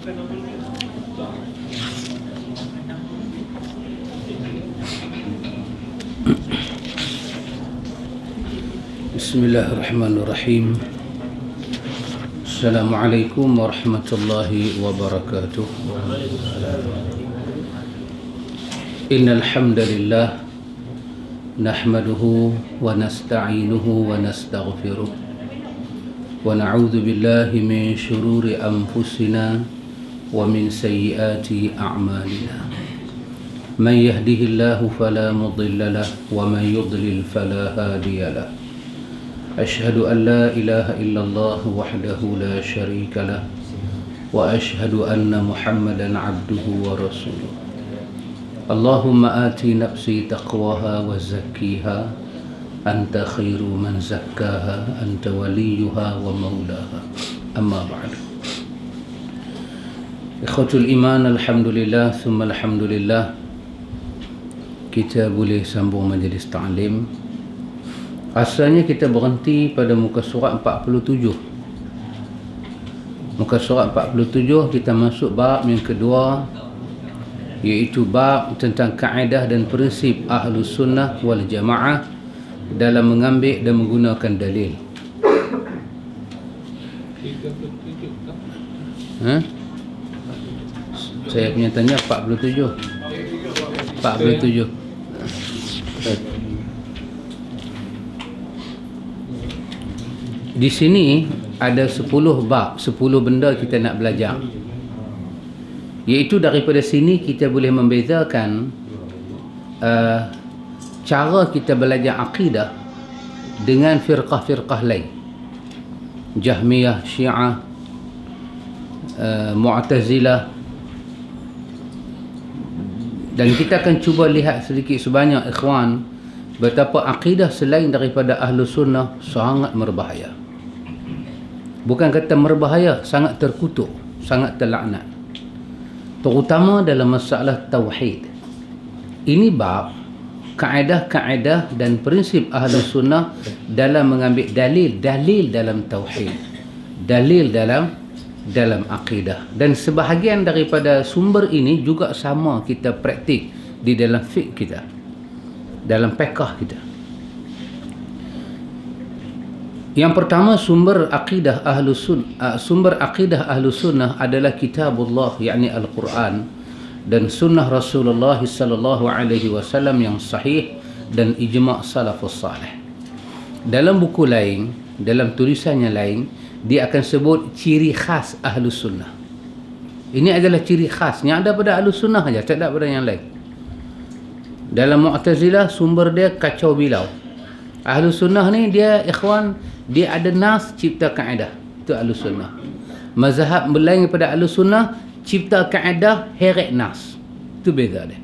Bismillahirrahmanirrahim. Assalamualaikum warahmatullahi wabarakatuh. Innal hamdalillah nahmaduhu wa nasta'inuhu wa nastaghfiruh wa na'udzu billahi min shururi anfusina wa min sayyiati a'malina. Man yahdihillahu fala mudilla lahu wa man yudlil fala hadiya lahu. أشهد أن لا إله إلا الله وحده لا شريك له وأشهد أن محمدا عبده ورسوله. اللهم آت نفسي تقواها وزكيها أنت خير من زكاها أنت وليها ومولاها. أما بعد. إخوة الإيمان الحمد لله ثم الحمد لله. Kita boleh sambung majlis ta'lim. Asalnya kita berhenti pada muka surat 47. Muka surat 47 kita masuk bab yang kedua, iaitu bab tentang kaedah dan prinsip Ahlus Sunnah wal Jamaah dalam mengambil dan menggunakan dalil. Saya punya tanya 47. Di sini ada 10 bab, 10 benda kita nak belajar. Iaitu daripada sini kita boleh membezakan cara kita belajar akidah dengan firqah-firqah lain. Jahmiyah, Syiah, Mu'tazilah. Dan kita akan cuba lihat sedikit sebanyak ikhwan betapa akidah selain daripada Ahlus Sunnah sangat berbahaya. Bukan kata berbahaya, sangat terkutuk, sangat terlaknat. Terutama dalam masalah tauhid. Ini bab kaedah-kaedah dan prinsip Ahlus Sunnah dalam mengambil dalil dalam tauhid, dalil dalam akidah. Dan sebahagian daripada sumber ini juga sama kita praktik di dalam fiqh kita, dalam fiqh kita. Yang pertama, sumber akidah Ahlus Sunnah adalah kitabullah, yakni Al-Quran, dan sunnah Rasulullah sallallahu alaihi wasallam yang sahih dan ijma' salafus salih. Dalam buku lain, dalam tulisannya lain, dia akan sebut ciri khas Ahlus Sunnah. Ini adalah ciri khas yang ada pada Ahlus Sunnah saja, tak ada pada yang lain. Dalam Mu'tazilah, sumber dia kacau bilau. Ahlus Sunnah ni dia ikhwan, dia ada nas cipta kaedah. Itu Ahlus Sunnah. Mazhab lain daripada Ahlus Sunnah cipta kaedah heret nas. Itu beza dia.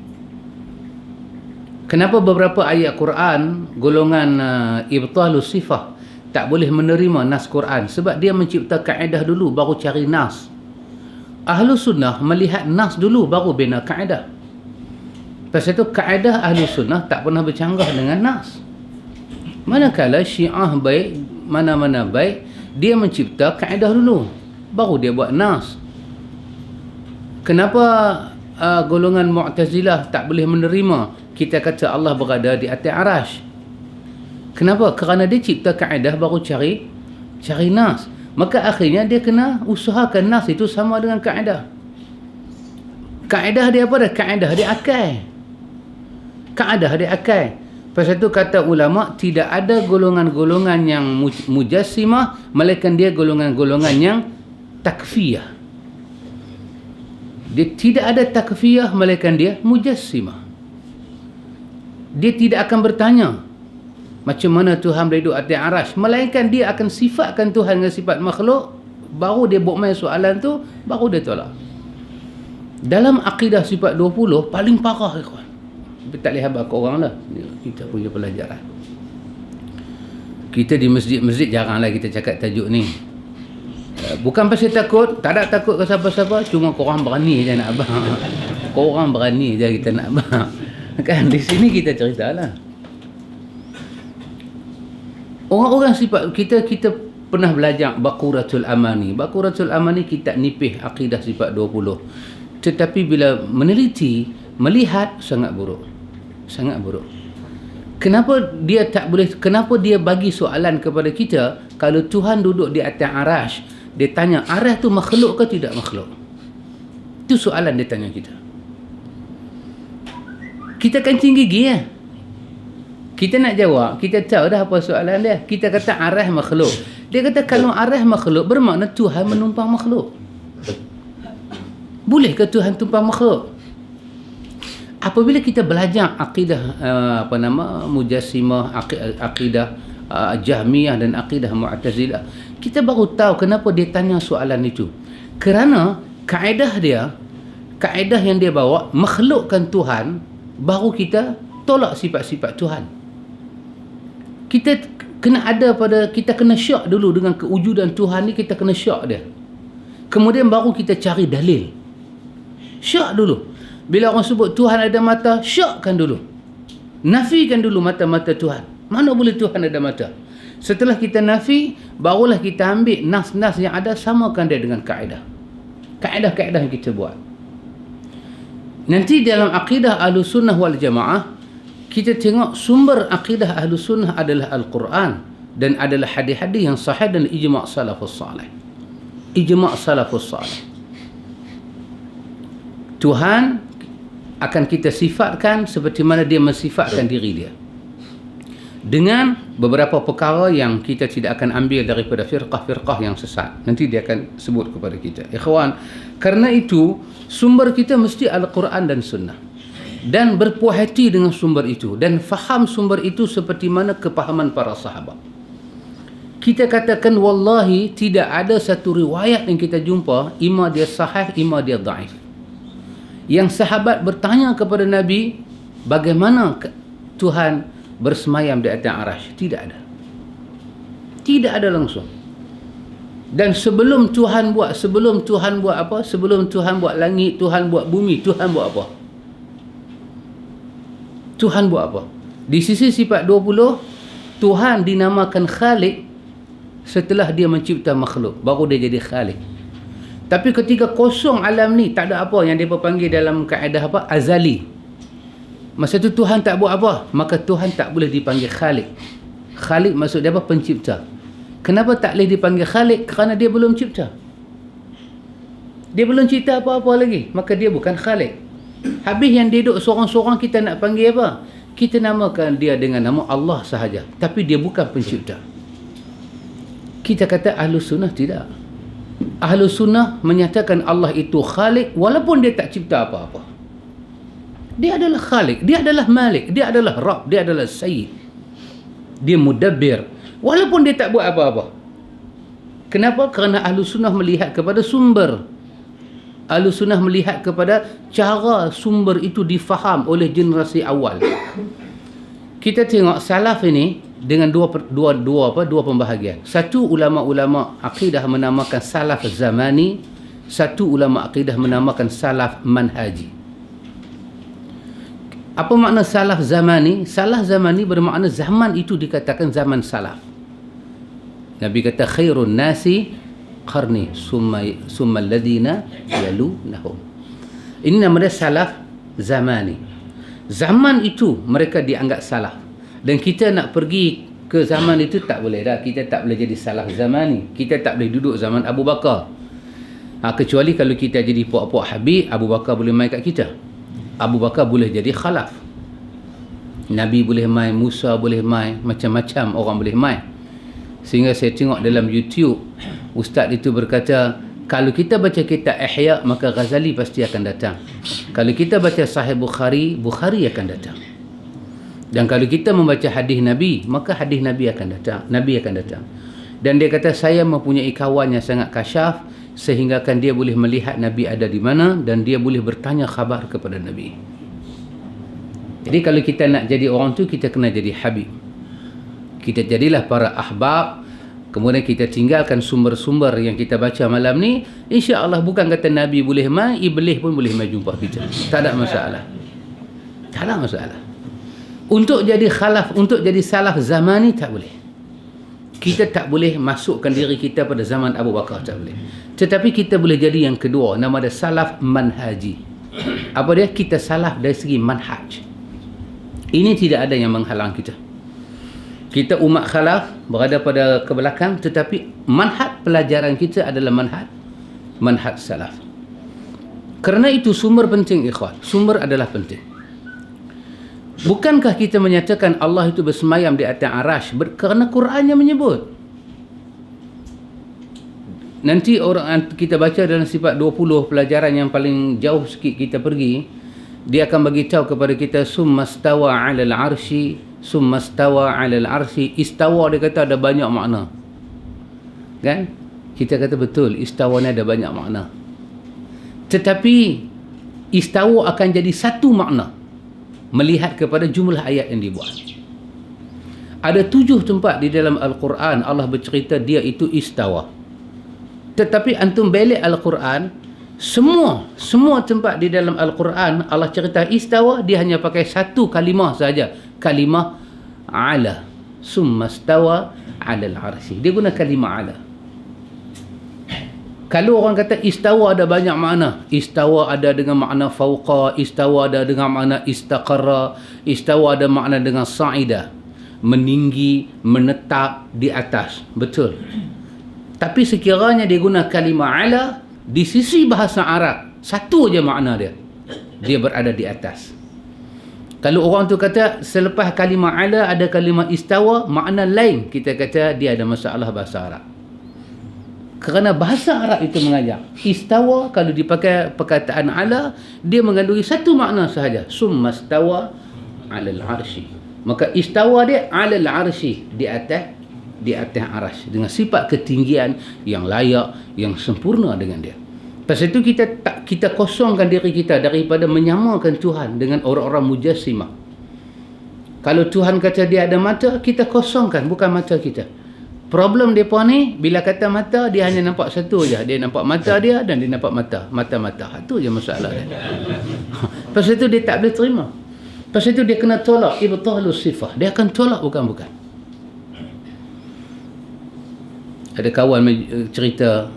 Kenapa beberapa ayat Quran golongan ibtalus sifah tak boleh menerima nas Quran? Sebab dia mencipta kaedah dulu baru cari nas. Ahlus Sunnah melihat nas dulu baru bina kaedah. Pasal itu kaedah Ahlus Sunnah tak pernah bercanggah dengan nas. Manakala Syiah baik, mana-mana baik, dia mencipta kaedah dulu baru dia buat nas. Kenapa golongan Mu'tazilah tak boleh menerima kita kata Allah berada di atas arasy? Kenapa? Kerana dia cipta kaedah baru cari nas. Maka akhirnya dia kena usahakan nas itu sama dengan kaedah. Kaedah dia apa dah? Kaedah dia akal. Pasal itu kata ulama, tidak ada golongan-golongan yang mujassimah, melainkan dia golongan-golongan yang takfiyah. Dia tidak ada takfiyah, melainkan dia mujassimah. Dia tidak akan bertanya macam mana Tuhan berada di atas arasy, melainkan dia akan sifatkan Tuhan dengan sifat makhluk, baru dia buat main soalan tu, baru dia tolak. Dalam akidah sifat 20 paling parah ikhwan. Tak boleh habaq orang lah. Kita punya pelajaran. Kita di masjid-masjid jaranglah kita cakap tajuk ni. Bukan pasal takut, tak ada takut ke siapa-siapa, cuma korang berani je nak abang. Korang berani je kita nak abang. Kan di sini kita ceritalah. Orang-orang sifat kita pernah belajar Baquratul Amani. Baquratul Amani kitab nipih akidah sifat 20. Tetapi bila meneliti, melihat sangat buruk. Sangat buruk. Kenapa dia bagi soalan kepada kita kalau Tuhan duduk di atas arash, dia tanya arash tu makhluk ke tidak makhluk? Itu soalan dia tanya kita. Kita kencing gigi ya. Kita nak jawab, kita tahu dah apa soalan dia. Kita kata arash makhluk. Dia kata kalau arash makhluk bermakna Tuhan menumpang makhluk. Boleh ke Tuhan tumpang makhluk? Apabila kita belajar akidah Mujassimah, akidah Jahmiyah dan akidah Mu'tazilah, kita baru tahu kenapa dia tanya soalan itu. Kerana kaedah yang dia bawa makhlukkan Tuhan, baru kita tolak sifat-sifat Tuhan. Kita kena syak dulu dengan kewujudan Tuhan ni, kita kena syak dia. Kemudian baru kita cari dalil. Syak dulu. Bila orang sebut Tuhan ada mata, syakkan dulu. Nafikan dulu mata-mata Tuhan. Mana boleh Tuhan ada mata? Setelah kita nafi, barulah kita ambil nas-nas yang ada, samakan dia dengan kaedah. Kaedah-kaedah yang kita buat. Nanti dalam akidah Ahlus Sunnah wal Jamaah, kita tengok sumber akidah Ahlus Sunnah adalah Al-Quran dan adalah hadis-hadis yang sahih dan ijma' salafus salih. Ijma' salafus salih. Tuhan akan kita sifatkan seperti mana dia mensifatkan diri dia, dengan beberapa perkara yang kita tidak akan ambil daripada firqah-firqah yang sesat. Nanti dia akan sebut kepada kita. Ikhwan, kerana itu sumber kita mesti Al-Quran dan Sunnah, dan berpuas hati dengan sumber itu dan faham sumber itu seperti mana kepahaman para sahabat. Kita katakan wallahi tidak ada satu riwayat yang kita jumpa ima dia sahih, ima dia dhaif, yang sahabat bertanya kepada Nabi bagaimana Tuhan bersemayam di atas arash. Tidak ada. Tidak ada langsung. Dan sebelum Tuhan buat apa? Sebelum Tuhan buat langit, Tuhan buat bumi, Tuhan buat apa? Tuhan buat apa? Di sisi sifat 20, Tuhan dinamakan Khalik setelah dia mencipta makhluk, baru dia jadi Khalik. Tapi ketika kosong alam ni, tak ada apa yang dia panggil dalam kaedah apa? Azali. Masa tu Tuhan tak buat apa, maka Tuhan tak boleh dipanggil Khalik. Khalik maksud dia apa? Pencipta. Kenapa tak boleh dipanggil Khalik? Kerana dia belum cipta. Dia belum cipta apa-apa lagi, maka dia bukan Khalik. Habis yang dia duduk seorang-seorang, kita nak panggil apa? Kita namakan dia dengan nama Allah sahaja, tapi dia bukan pencipta. Kita kata Ahlus Sunnah tidak. Ahlus Sunnah menyatakan Allah itu Khalik walaupun dia tak cipta apa-apa. Dia adalah Khalik, dia adalah Malik, dia adalah Rabb, dia adalah Sayyid, dia Mudabbir walaupun dia tak buat apa-apa. Kenapa? Kerana Ahlus Sunnah melihat kepada sumber. Ahlus Sunnah melihat kepada cara sumber itu difaham oleh generasi awal. Kita tengok salaf ini dengan dua pembahagian. Satu, ulama-ulama akidah menamakan salaf zamani, satu ulama akidah menamakan salaf manhaji. Apa makna salaf zamani? Salaf zamani bermakna zaman itu dikatakan zaman salaf. Nabi kata khairun nasi qarni summa alladhina yalunahum. Ini nama dia salaf zamani. Zaman itu mereka dianggap salaf. Dan kita nak pergi ke zaman itu tak boleh dah. Kita tak boleh jadi salaf zamani. Kita tak boleh duduk zaman Abu Bakar. Kecuali kalau kita jadi puak-puak Habib, Abu Bakar boleh main kat kita. Abu Bakar boleh jadi khalaf. Nabi boleh main, Musa boleh main, macam-macam orang boleh main. Sehingga saya tengok dalam YouTube, ustaz itu berkata, kalau kita baca kitab Ihya, maka Ghazali pasti akan datang. Kalau kita baca Sahih Bukhari, Bukhari akan datang. Dan kalau kita membaca hadis Nabi, maka hadis Nabi akan datang. Nabi akan datang. Dan dia kata, saya mempunyai kawan yang sangat kasyaf, sehingga kan dia boleh melihat Nabi ada di mana, dan dia boleh bertanya khabar kepada Nabi. Jadi kalau kita nak jadi orang tu, kita kena jadi Habib. Kita jadilah para ahbab. Kemudian kita tinggalkan sumber-sumber yang kita baca malam ni. InsyaAllah bukan kata Nabi boleh main, Iblis pun boleh main jumpa kita. Tak ada masalah. Tak ada masalah. Untuk jadi khalaf, untuk jadi salaf zamani, tak boleh. Kita tak boleh masukkan diri kita pada zaman Abu Bakar, tak boleh. Tetapi kita boleh jadi yang kedua, nama dia salaf manhaji. Apa dia? Kita salaf dari segi manhaj. Ini tidak ada yang menghalang kita. Kita umat khalaf berada pada ke belakang, tetapi manhaj pelajaran kita adalah manhaj salaf. Kerana itu sumber penting, ikhwan. Sumber adalah penting. Bukankah kita menyatakan Allah itu bersemayam di atas arash? Kerana Qurannya menyebut. Nanti orang kita baca dalam sifat 20 pelajaran yang paling jauh sikit kita pergi, dia akan bagi tahu kepada kita summa stawa 'alal 'arsy, summa stawa 'alal 'arsy. Istawa dia kata ada banyak makna. Kan? Kita kata betul, istawa ni ada banyak makna. Tetapi istawa akan jadi satu makna melihat kepada jumlah ayat yang dibuat. Ada 7 tempat di dalam Al-Quran Allah bercerita dia itu istawa. Tetapi antum balik Al-Quran, semua tempat di dalam Al-Quran Allah cerita istawa, dia hanya pakai satu kalimah saja, kalimah ala, summa stawa 'alal 'arsy. Dia guna kalimah ala. Kalau orang kata istawa ada banyak makna, istawa ada dengan makna fauqa, istawa ada dengan makna istaqarra, istawa ada makna dengan sa'ida, meninggi, menetap di atas. Betul. Tapi sekiranya dia guna kalimah ala, di sisi bahasa Arab, satu aja makna dia. Dia berada di atas. Kalau orang tu kata selepas kalimah ala ada kalimah istawa, makna lain, kita kata dia ada masalah bahasa Arab. Kerana bahasa Arab itu mengajar istawa, kalau dipakai perkataan ala, dia mengandungi satu makna sahaja, summa stawa 'alal 'arsy. Maka istawa dia 'alal 'arsy, di atas arasy, dengan sifat ketinggian yang layak, yang sempurna dengan dia. Pasal itu kita kosongkan diri kita daripada menyamakan Tuhan dengan orang-orang mujassimah. Kalau Tuhan kata dia ada mata, kita kosongkan, bukan mata kita. Problem mereka ni, bila kata mata, dia hanya nampak satu je. Dia nampak mata dia dan dia nampak mata. Itu je masalah dia. Pasal itu dia tak boleh terima. Pasal itu dia kena tolak ibtalus sifah. Dia akan tolak bukan-bukan. Ada kawan cerita,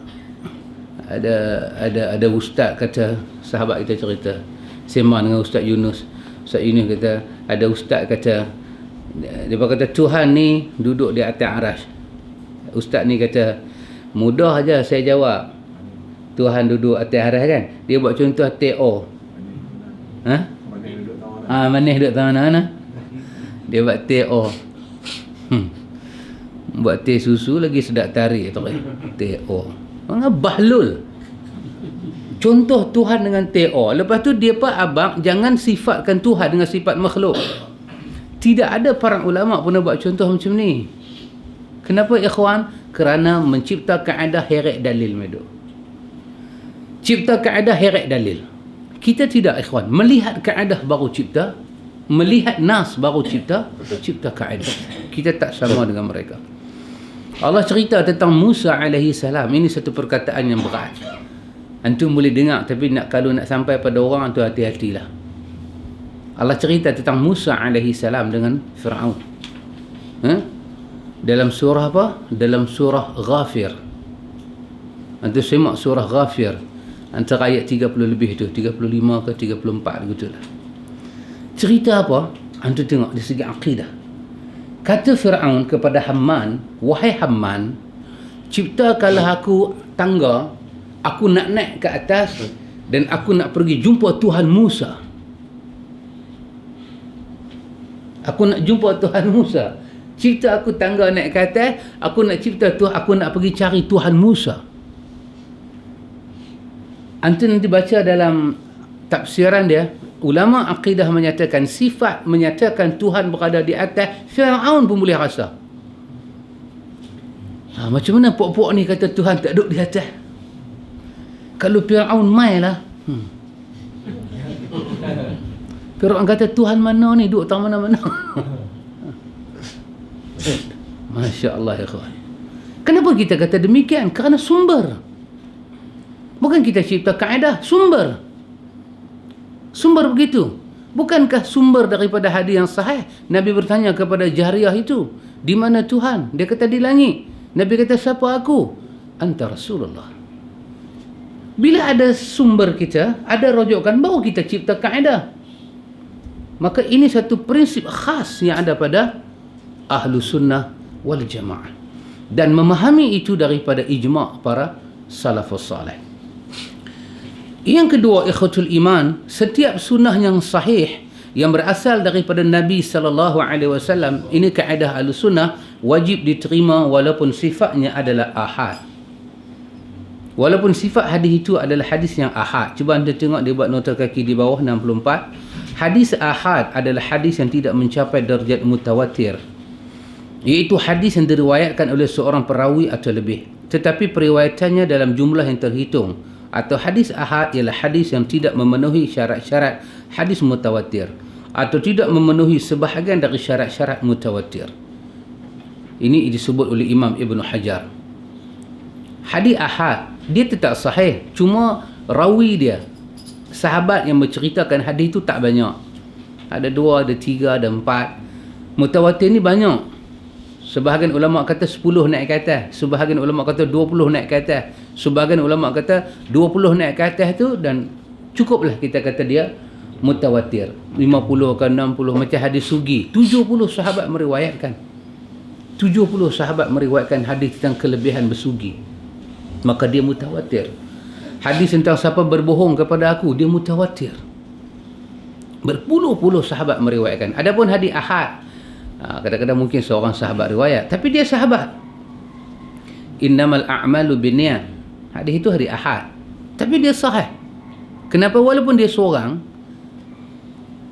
ada ustaz kata, sahabat kita cerita, sembang dengan Ustaz Yunus. Ustaz Yunus kata, ada ustaz kata, dia kata Tuhan ni duduk di atas arash. Ustaz ni kata, mudah aja saya jawab. Tuhan duduk atas arash kan? Dia buat contoh TO. Manis duduk tangan mana? Dia buat TO. Buat teh susu lagi sedap tarik tu kan. TO. Mana bahlul. Contoh Tuhan dengan TO. Lepas tu dia pak abang jangan sifatkan Tuhan dengan sifat makhluk. Tidak ada para ulama pun buat contoh macam ni. Kenapa ikhwan? Kerana mencipta kaedah heret dalil medu. Cipta kaedah heret dalil. Kita tidak ikhwan. Melihat kaedah baru cipta. Melihat nas baru cipta kaedah. Kita tak sama dengan mereka. Allah cerita tentang Musa alaihi salam. Ini satu perkataan yang berat. Antum boleh dengar, tapi kalau nak sampai pada orang, antum hati-hatilah. Allah cerita tentang Musa alaihi salam dengan Fir'aun. Dalam surah apa? Dalam surah Ghafir. Antum semak surah Ghafir. Antara ayat 30 lebih tu, 35 ke 34 gitulah. Cerita apa? Antum tengok dari segi akidah. Kata Fir'aun kepada Haman, wahai Haman, ciptakanlah aku tangga, aku nak naik ke atas dan aku nak pergi jumpa Tuhan Musa. Aku nak jumpa Tuhan Musa. Cipta aku tangga naik ke atas, aku nak cipta Tuhan, aku nak pergi cari Tuhan Musa. Antum nanti baca dalam tafsiran dia, ulama akidah menyatakan sifat menyatakan Tuhan berada di atas, Fir'aun pun boleh rasa. Macam mana pok-pok ni kata Tuhan tak duduk di atas? Kalau Fir'aun mai lah. Fir'aun kata Tuhan mana ni, duduk tak mana-mana. Masya Allah ya kawan. Kenapa kita kata demikian? Kerana sumber. Bukan kita cipta kaedah, sumber begitu. Bukankah sumber daripada hadis yang sahih? Nabi bertanya kepada jariyah itu, Di mana Tuhan? Dia kata di langit. Nabi kata, siapa aku? Anta Rasulullah. Bila ada sumber kita, ada rujukan, baru kita cipta kaedah. Maka ini satu prinsip khas yang ada pada ahlu sunnah wal jamaah. Dan memahami itu daripada ijma' para salafus salih. Yang kedua, ikhwatul iman, setiap sunnah yang sahih yang berasal daripada Nabi SAW, ini kaedah ahlu sunnah, wajib diterima walaupun sifatnya adalah ahad. Walaupun sifat hadis itu adalah hadis yang ahad. Cuba anda tengok, dia buat nota kaki di bawah 64. Hadis ahad adalah hadis yang tidak mencapai darjat mutawatir, iaitu hadis yang diriwayatkan oleh seorang perawi atau lebih, tetapi periwayatannya dalam jumlah yang terhitung. Atau hadis ahad ialah hadis yang tidak memenuhi syarat-syarat hadis mutawatir, atau tidak memenuhi sebahagian dari syarat-syarat mutawatir. Ini disebut oleh Imam Ibn Hajar. Hadis ahad, dia tetap sahih, cuma rawi dia, sahabat yang menceritakan hadis itu tak banyak. Ada 2, ada 3, ada 4. Mutawatir ni banyak. Sebahagian ulama kata 10 naik ke atas, sebahagian ulama kata 20 naik ke atas, sebahagian ulama kata 20 naik ke atas tu, dan cukuplah kita kata dia mutawatir. 50 ke 60, macam hadis sugi, 70 sahabat meriwayatkan. 70 sahabat meriwayatkan hadis tentang kelebihan bersugi, maka dia mutawatir. Hadis tentang siapa berbohong kepada aku, dia mutawatir. Berpuluh-puluh sahabat meriwayatkan. Adapun hadis ahad, kadang-kadang mungkin seorang sahabat riwayat, tapi dia sahabat. Innamal a'malu binniyat. Hadis itu hadis ahad, tapi dia sahih. Kenapa? Walaupun dia seorang,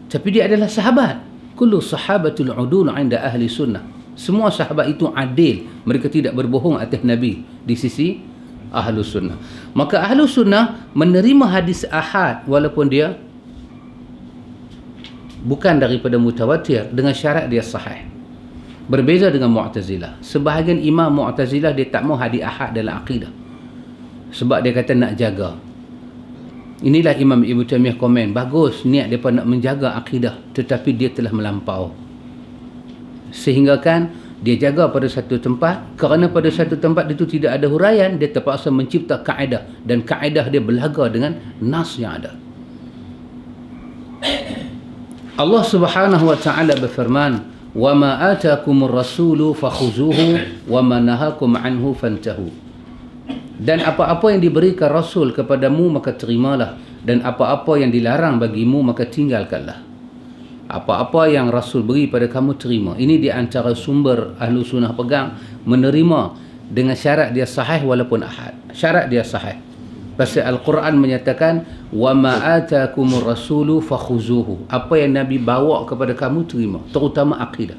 tapi dia adalah sahabat. Kullu sahabatul udul 'inda ahli sunnah. Semua sahabat itu adil, mereka tidak berbohong atas Nabi di sisi ahlu sunnah. Maka ahlu sunnah menerima hadis ahad walaupun dia bukan daripada mutawatir, dengan syarat dia sahih. Berbeza dengan Mu'tazilah. Sebahagian imam Mu'tazilah dia tak mau hadis ahad dalam akidah, sebab dia kata nak jaga. Inilah Imam Ibn Taymiyah komen, bagus niat mereka nak menjaga akidah, tetapi dia telah melampau, sehingga kan dia jaga pada satu tempat, kerana pada satu tempat itu tidak ada huraian, dia terpaksa mencipta kaedah, dan kaedah dia berlaga dengan nas yang ada. Allah Subhanahu wa taala berfirman, "Wa ma atakumur rasulu fakhuzuhu wa ma nahakum anhu fantahu." Dan apa-apa yang diberikan Rasul kepadamu maka terimalah, dan apa-apa yang dilarang bagimu maka tinggalkanlah. Apa-apa yang Rasul beri pada kamu terima. Ini di antara sumber ahlu sunnah pegang, menerima dengan syarat dia sahih walaupun ahad. Syarat dia sahih. Pasal Al-Quran menyatakan, wa ma atakumur rasulu fakhuzuhu. Apa yang Nabi bawa kepada kamu terima, terutama akidah.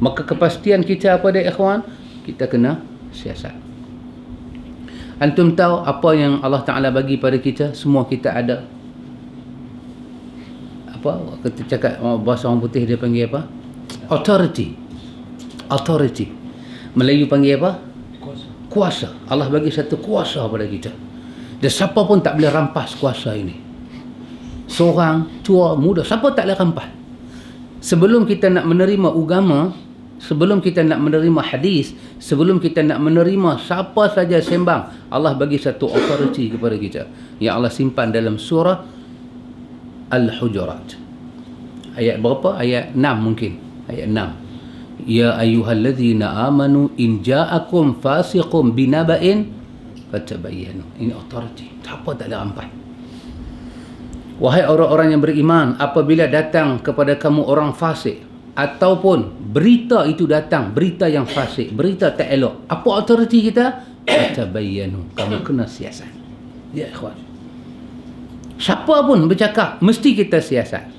Maka kepastian kita apa dia ikhwan? Kita kena siasat. Antum tahu apa yang Allah Ta'ala bagi pada kita? Semua kita ada. Apa? Kita cakap bahasa orang putih dia panggil apa? Authority. Authority. Melayu panggil apa? Kuasa. Allah bagi satu kuasa pada kita. Dan siapa pun tak boleh rampas kuasa ini. Seorang, tua, muda, siapa tak boleh rampas. Sebelum kita nak menerima agama, sebelum kita nak menerima hadis, sebelum kita nak menerima siapa saja sembang, Allah bagi satu authority kepada kita, yang Allah simpan dalam surah Al-Hujurat. Ayat berapa? Ayat 6 mungkin. Ayat 6. Ya ayyuhalladzina amanu in ja'akum fasiqun binaba'in fatabayyanu. Ini authority. Siapa tak boleh rampas. Wahai orang-orang yang beriman, apabila datang kepada kamu orang fasik, ataupun berita itu datang, berita yang fasik, berita tak elok, apa authority kita? Fatabayyanu. Kamu kena siasat. Ya ikhwan, siapa pun bercakap, mesti kita siasat.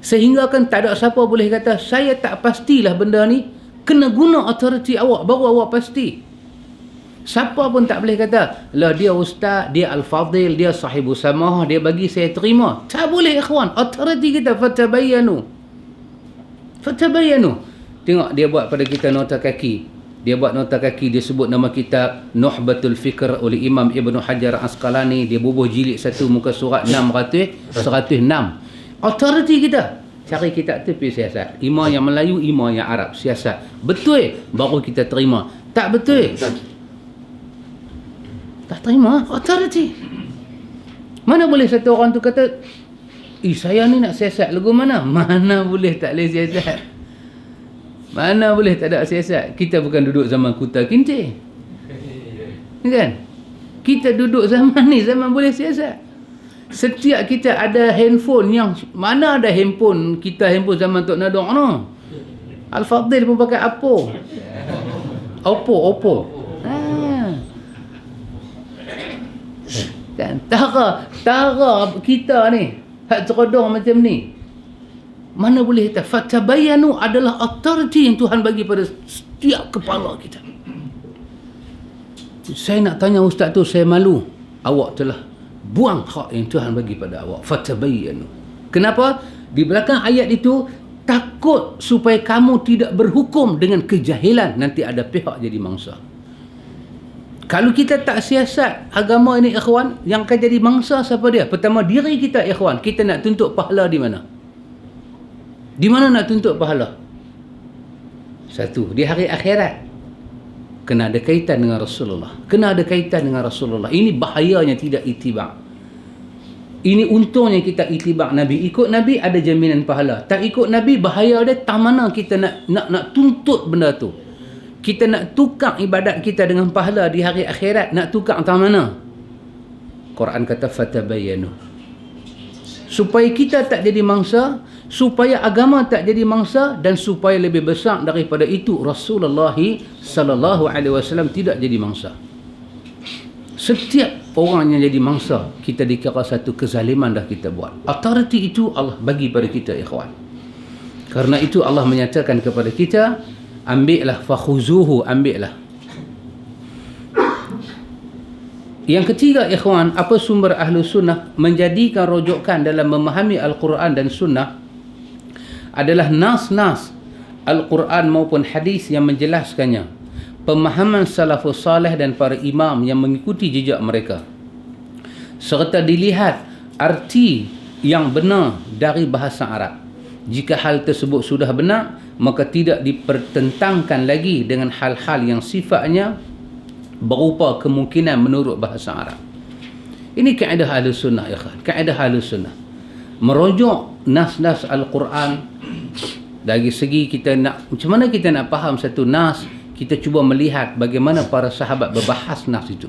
Sehingga kan tak ada siapa boleh kata, saya tak pastilah benda ni, kena guna authority awak, baru awak pasti. Siapa pun tak boleh kata, lah dia ustaz, dia al-fadil, dia sahibu samah, dia bagi saya terima. Tak boleh ikhwan. Authority kita fatabayyanu. Fatabayyanu. Tengok dia buat pada kita nota kaki. Dia buat nota kaki, dia sebut nama kitab Nuhbatul Fikr oleh Imam Ibn Hajar Asqalani. Dia bubuh jilid 1 muka surat 106. Authority kita. cari kitab tu pergi siasat. Imam yang Melayu, imam yang Arab, siasat. Betul baru kita terima. Tak betul, tak terima. Authority. Mana boleh satu orang tu kata, saya ni nak siasat lagu mana? Mana boleh tak boleh siasat. Mana boleh tak ada siasat. Kita bukan duduk zaman kuta kintir, kan? Kita duduk zaman ni, zaman boleh siasat. Setiap kita ada handphone yang, mana ada handphone kita, handphone zaman Tok Nadong no. Al-Fadhil pun pakai Oppo. Kan tara kita ni hak cerodong macam ni, mana boleh kata fatabayanu adalah authority yang Tuhan bagi pada setiap kepala kita. Saya nak tanya ustaz tu, saya malu, awak telah buang hak yang Tuhan bagi pada awak. Fatabayanu. Kenapa? Di belakang ayat itu, takut supaya kamu tidak berhukum dengan kejahilan, nanti ada pihak jadi mangsa. Kalau kita tak siasat agama ini ikhwan, yang akan jadi mangsa siapa dia? Pertama diri kita ikhwan. Kita nak tuntut pahala di mana? Di mana nak tuntut pahala? Satu, di hari akhirat. Kena ada kaitan dengan Rasulullah. Kena ada kaitan dengan Rasulullah. Ini bahayanya tidak itibak. Ini untungnya kita itibak Nabi. Ikut Nabi ada jaminan pahala. Tak ikut Nabi, bahaya dia. Tak mana kita nak tuntut benda tu. Kita nak tukar ibadat kita dengan pahala di hari akhirat. Nak tukar tak mana? Quran kata fatabayanu. Supaya kita tak jadi mangsa, supaya agama tak jadi mangsa, dan supaya lebih besar daripada itu Rasulullah sallallahu alaihi wasallam tidak jadi mangsa. Setiap orang yang jadi mangsa, kita dikira satu kezaliman dah kita buat. Authority itu Allah bagi pada kita ikhwan. Karena itu Allah menyatakan kepada kita, ambillah fakhuzuhu, ambillah. Yang ketiga ikhwan, apa sumber ahlu sunnah menjadikan rujukan dalam memahami Al-Quran dan sunnah adalah nas-nas Al-Quran maupun hadis yang menjelaskannya, pemahaman salafus salih dan para imam yang mengikuti jejak mereka, serta dilihat arti yang benar dari bahasa Arab. Jika hal tersebut sudah benar, maka tidak dipertentangkan lagi dengan hal-hal yang sifatnya berupa kemungkinan menurut bahasa Arab. Ini kaedah Ahlus Sunnah ya kan? Kaedah Ahlus Sunnah merujuk nas-nas Al-Quran. Dari segi kita nak, macam mana kita nak faham satu nas, kita cuba melihat bagaimana para sahabat berbahas nas itu.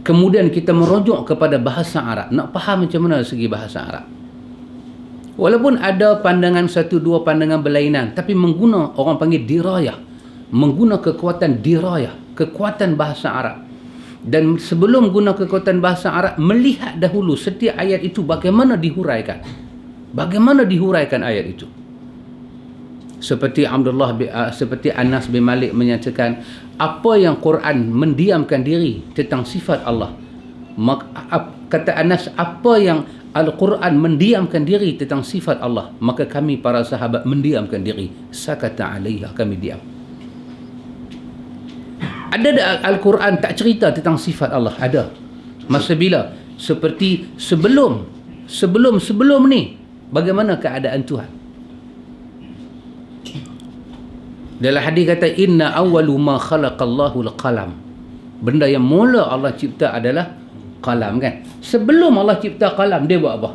Kemudian kita merujuk kepada bahasa Arab, nak faham macam mana segi bahasa Arab. Walaupun ada pandangan satu dua pandangan berlainan, tapi mengguna, orang panggil dirayah, mengguna kekuatan dirayah, kekuatan bahasa Arab. Dan sebelum guna kekuatan bahasa Arab, melihat dahulu setiap ayat itu bagaimana dihuraikan. Bagaimana dihuraikan ayat itu. Seperti seperti Anas bin Malik menyatakan, apa yang Quran mendiamkan diri tentang sifat Allah. Kata Anas, apa yang Al-Quran mendiamkan diri tentang sifat Allah, maka kami para sahabat mendiamkan diri. Sakata alaiha, kami diam. Ada Al-Quran tak cerita tentang sifat Allah? Ada. Masa bila? Seperti sebelum ni, bagaimana keadaan Tuhan? Dalam hadis kata, inna awwalu ma khalaqallahu al-qalam. Benda yang mula Allah cipta adalah qalam, kan? Sebelum Allah cipta qalam, dia buat apa?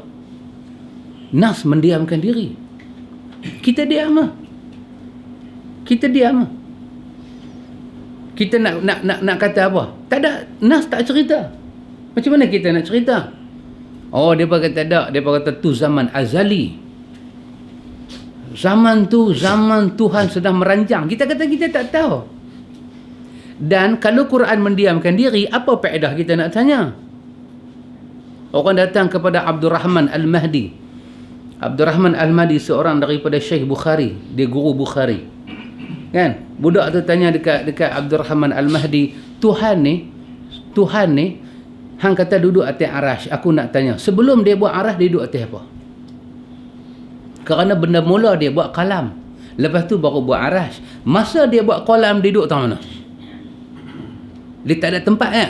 Nas mendiamkan diri. Kita diam lah. Kita diam lah. Kita nak kata apa? Tak ada, nas tak cerita. Macam mana kita nak cerita? Oh, dia kata tak. Dia kata tu zaman azali. Zaman tu zaman Tuhan sedang merancang. Kita kata kita tak tahu. Dan kalau Quran mendiamkan diri, apa faedah kita nak tanya? Orang datang kepada Abdurrahman Al-Mahdi. Abdurrahman Al-Mahdi seorang daripada Syekh Bukhari, dia guru Bukhari. Kan? Budak tu tanya dekat Abdurrahman Al-Mahdi, Tuhan ni hang kata duduk atas arash. Aku nak tanya, sebelum dia buat arash, dia duduk atas apa? Kerana benda mula dia buat kalam, lepas tu baru buat arash. Masa dia buat kalam, dia duduk tak mana? Dia tak ada tempat ya?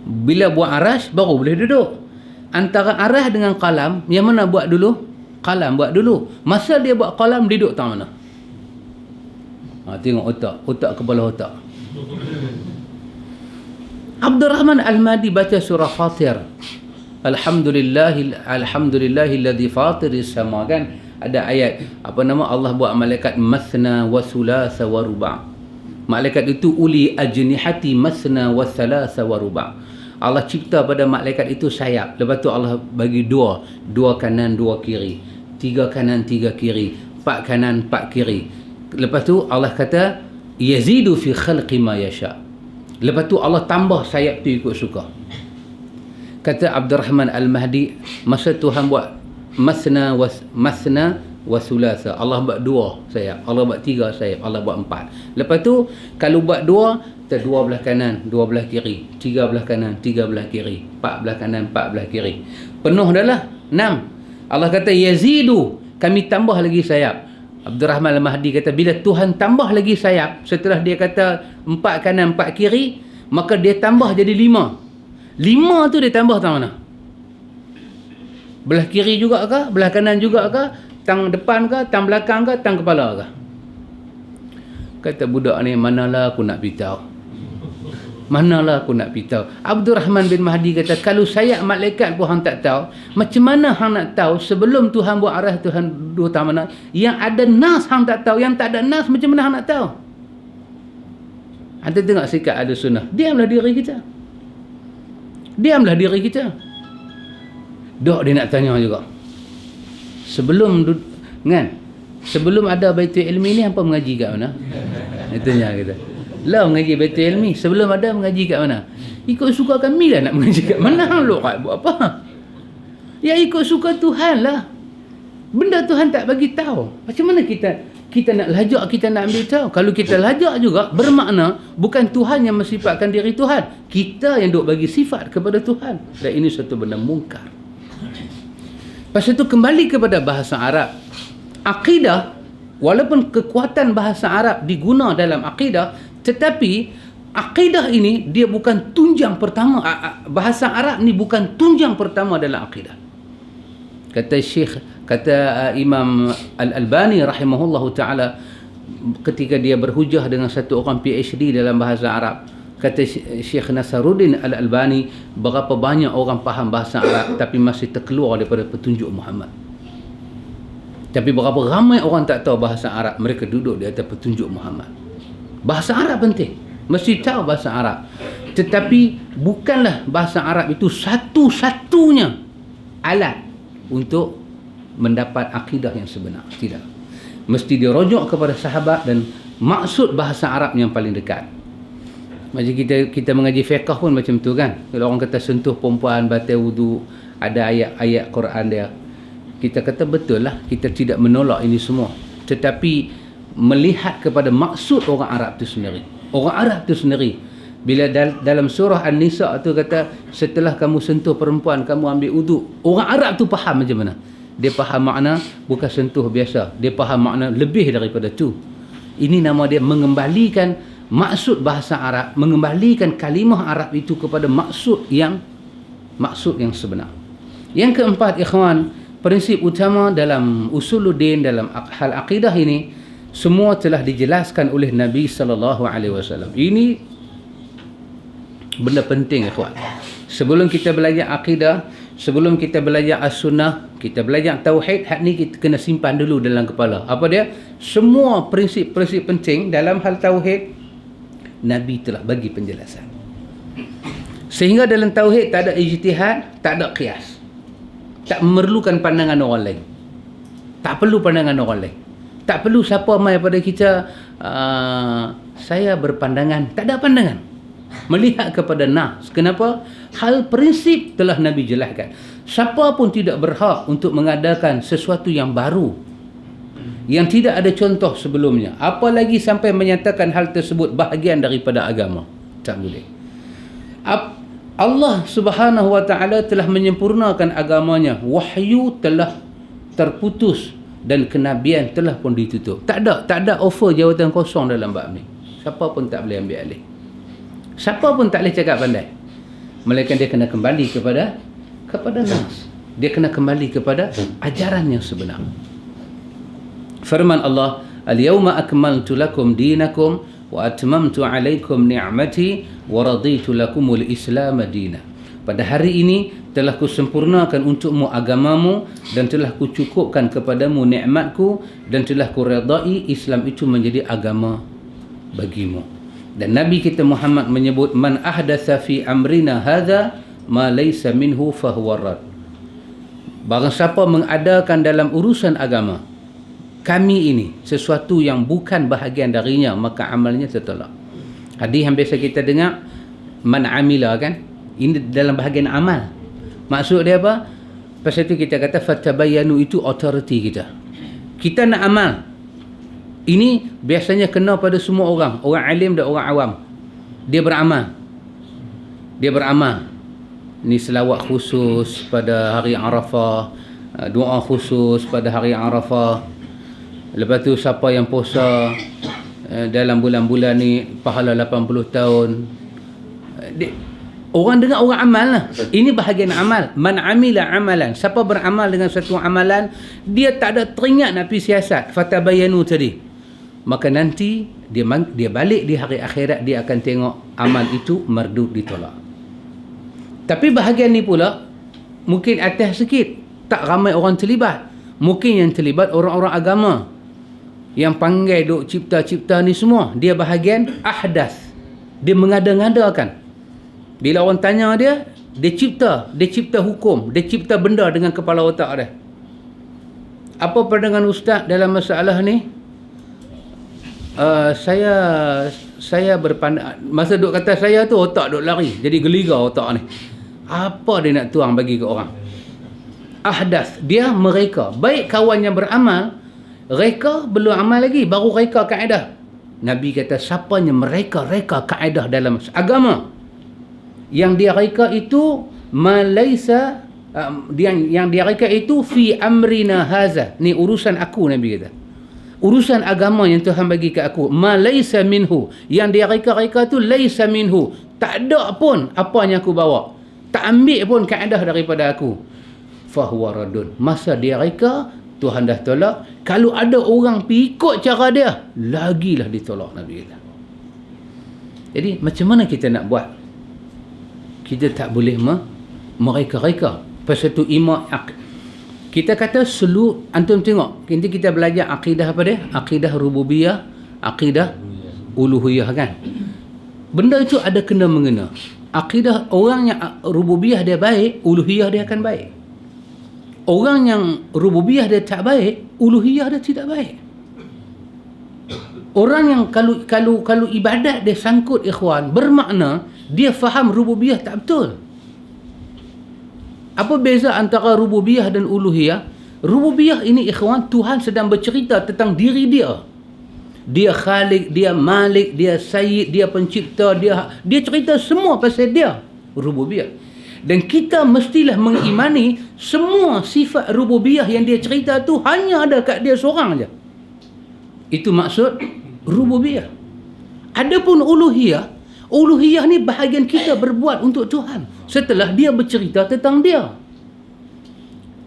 Bila buat arash, baru boleh duduk. Antara arash dengan kalam, yang mana buat dulu? qalam buat dulu. Masa dia buat qalam, dia duduk tang mana? Tengok otak kepala otak. Abdul Rahman Al-Mahdi baca surah Fatir. Alhamdulillahilladzi fatiris sama, kan? Ada ayat Allah buat malaikat mathna wa thulatha wa ruba'. Malaikat itu uli ajnihati mathna wa thalatha wa ruba'. Allah cipta pada malaikat itu sayap. Lepas tu Allah bagi dua kanan, dua kiri. 3 kanan, 3 kiri. 4 kanan, 4 kiri. Lepas tu Allah kata yazidu fi khalqi ma yasha. Lepas tu Allah tambah sayap tu ikut suka. Kata Abdul Rahman Al-Mahdi, masa Tuhan buat masna wa thulatha, Allah buat 2 sayap, Allah buat 3 sayap, Allah buat 4. Lepas tu kalau buat 2, 2 belah kanan, 2 belah kiri, 3 belah kanan, 3 belah kiri, 4 belah kanan, 4 belah kiri. Penuh dah lah 6. Allah kata yazidu, kami tambah lagi sayap. Abdul Rahman Al-Mahdi kata bila Tuhan tambah lagi sayap, setelah dia kata 4 kanan 4 kiri, maka dia tambah jadi 5. 5 tu dia tambah tang mana? Belah kiri juga ke? Belah kanan juga ke? Tang depan ke? Tang belakang ke? Tang kepala ke? Kata budak ni, manalah aku nak beritahu. Manalah aku nak beritahu. Abdul Rahman bin Mahdi kata, kalau sayap malaikat pun hang tak tahu, macam mana hang nak tahu sebelum Tuhan buat arah Tuhan dua tang mana? Yang ada nas hang tak tahu, yang tak ada nas macam mana hang nak tahu? Anda tengok sikap Ahli Sunnah. Diamlah diri kita. Diamlah diri kita. Dok dia nak tanya juga. Sebelum ada Baitul Ilmi ni hampa mengaji kat mana? Dia tanya kita. Lah mengaji Baitul Ilmi, sebelum ada mengaji kat mana? Ikut suka kami lah nak mengaji kat mana. Lu buat apa? Ya ikut suka Tuhan lah. Benda Tuhan tak bagi tahu. Macam mana kita nak lajak, kita nak ambil tahu? Kalau kita lajak juga, bermakna bukan Tuhan yang mensifatkan diri Tuhan. Kita yang duk bagi sifat kepada Tuhan. Dan ini satu benda mungkar. Lepas itu kembali kepada bahasa Arab. Akidah, walaupun kekuatan bahasa Arab diguna dalam akidah, tetapi akidah ini dia bukan tunjang pertama. Bahasa Arab ni bukan tunjang pertama dalam akidah. Kata Imam Al-Albani rahimahullahu ta'ala, ketika dia berhujah dengan satu orang PhD dalam bahasa Arab, kata Syekh Nasaruddin Al-Albani, berapa banyak orang faham bahasa Arab tapi masih terkeluar daripada petunjuk Muhammad. Tapi berapa ramai orang tak tahu bahasa Arab, mereka duduk di atas petunjuk Muhammad. Bahasa Arab penting, mesti tahu bahasa Arab. Tetapi bukanlah bahasa Arab itu satu-satunya alat untuk mendapat akidah yang sebenar. Tidak. Mesti dia rujuk kepada sahabat dan maksud bahasa Arab yang paling dekat. Macam kita mengaji fiqh pun macam tu, kan? Kalau orang kata sentuh perempuan batal wudu, ada ayat-ayat Quran dia. Kita kata betul lah, kita tidak menolak ini semua. Tetapi melihat kepada maksud orang Arab tu sendiri. Orang Arab tu sendiri, bila dalam surah An-Nisa tu kata, setelah kamu sentuh perempuan, kamu ambil wudu. Orang Arab tu faham macam mana? Dia faham makna bukan sentuh biasa. Dia faham makna lebih daripada tu. Ini nama dia mengembalikan maksud bahasa Arab, mengembalikan kalimah Arab itu kepada maksud yang sebenar. Yang keempat, ikhwan, prinsip utama dalam usuluddin, dalam hal akidah ini, semua telah dijelaskan oleh Nabi SAW. Ini benda penting, ikhwan. Sebelum kita belajar akidah, sebelum kita belajar as-sunnah, kita belajar tauhid, hak ni kita kena simpan dulu dalam kepala. Apa dia? Semua prinsip-prinsip penting dalam hal tauhid, Nabi telah bagi penjelasan. Sehingga dalam tauhid tak ada ijtihad, tak ada qiyas. Tak memerlukan pandangan orang lain. Tak perlu pandangan orang lain. Tak perlu siapa mai pada kita, saya berpandangan. Tak ada pandangan. Melihat kepada nas. Kenapa? Hal prinsip telah Nabi jelaskan. Siapa pun tidak berhak untuk mengadakan sesuatu yang baru, yang tidak ada contoh sebelumnya, apalagi sampai menyatakan hal tersebut bahagian daripada agama. Tak boleh. Allah Subhanahu wa ta'ala telah menyempurnakan agamanya. Wahyu telah terputus dan kenabian telah pun ditutup. Tak ada offer jawatan kosong dalam bab ni. Siapa pun tak boleh ambil alih. Siapa pun tak boleh cakap pandai. Melainkan dia kena kembali kepada nas. Dia kena kembali kepada ajaran yang sebenar. Firman Allah, "Al-yawma akmaltu lakum dinakum wa atmamtu alaikum ni'mati wa raditu lakumul Islam dina." Pada hari ini telah kusempurnakan untukmu agamamu dan telah kucukupkan kepadamu nikmatku dan telah kuredai Islam itu menjadi agama bagimu. Dan Nabi kita Muhammad menyebut, "Man ahdatha fi amrina hadza ma laysa minhu fahuwa rad." Barang siapa mengadakan dalam urusan agama kami ini sesuatu yang bukan bahagian darinya, maka amalnya tertolak. Hadis yang biasa kita dengar, man amila, kan? Ini dalam bahagian amal. Maksud dia apa? Pasal itu kita kata fatabayanu, itu authority kita. Kita nak amal. Ini biasanya kena pada semua orang alim dan orang awam. Dia beramal. Ni selawat khusus pada hari Arafah, doa khusus pada hari Arafah. Lepas tu siapa yang puasa dalam bulan-bulan ni pahala 80 tahun. Orang dengar orang amal lah. Ini bahagian amal. Man amila amalan. Siapa beramal dengan satu amalan, dia tak ada teringat nak pergi siasat. Fatabayanu tadi. Maka nanti dia balik di hari akhirat, dia akan tengok amal itu mardud, ditolak. Tapi bahagian ni pula mungkin atas sikit, tak ramai orang terlibat. Mungkin yang terlibat orang-orang agama yang panggil duk cipta-cipta ni semua. Dia bahagian ahdas. Dia mengada-ngadakan. Bila orang tanya dia cipta hukum, dia cipta benda dengan kepala otak dia. Apa pandangan ustaz dalam masalah ni? Saya berpandang, masa duk kata saya tu otak duk lari, jadi geliga otak ni. Apa dia nak tuang bagi ke orang? Ahdas, dia mereka. Baik kawan yang beramal, reka belum amal lagi, baru reka kaedah. Nabi kata siapanya mereka kaedah dalam agama, yang dia reka itu malaysa, yang dia reka itu fi amrina haza, ni urusan aku, Nabi kata. Urusan agama yang Tuhan bagi ke aku, malaysa minhu, yang dia reka tu laysa minhu, tak ada pun apa yang aku bawa, tak ambil pun kaedah daripada aku, fahuwa radun. Masa dia reka, Tuhan dah tolak. Kalau ada orang pergi ikut cara dia, lagilah ditolak, Nabi kata. Jadi macam mana kita nak buat? Kita tak boleh mereka-reka. Pasal tu kita kata antum tengok, nanti kita belajar akidah apa dia? Akidah rububiyah, akidah uluhiyah, kan? Benda itu ada kena mengena. Akidah orang yang rububiyah dia baik, uluhiyah dia akan baik. Orang yang rububiyah dia tak baik, uluhiyah dia tidak baik. Orang yang kalau ibadat dia sangkut, ikhwan, bermakna dia faham rububiyah tak betul. Apa beza antara rububiyah dan uluhiyah? Rububiyah ini, ikhwan, Tuhan sedang bercerita tentang diri dia. Dia Khalik, dia Malik, dia Sayyid, dia pencipta, dia cerita semua pasal dia, rububiyah. Dan kita mestilah mengimani semua sifat rububiyah yang dia cerita tu hanya ada kat dia seorang aja. Itu maksud rububiyah. Adapun uluhiyah ni bahagian kita berbuat untuk Tuhan setelah dia bercerita tentang dia.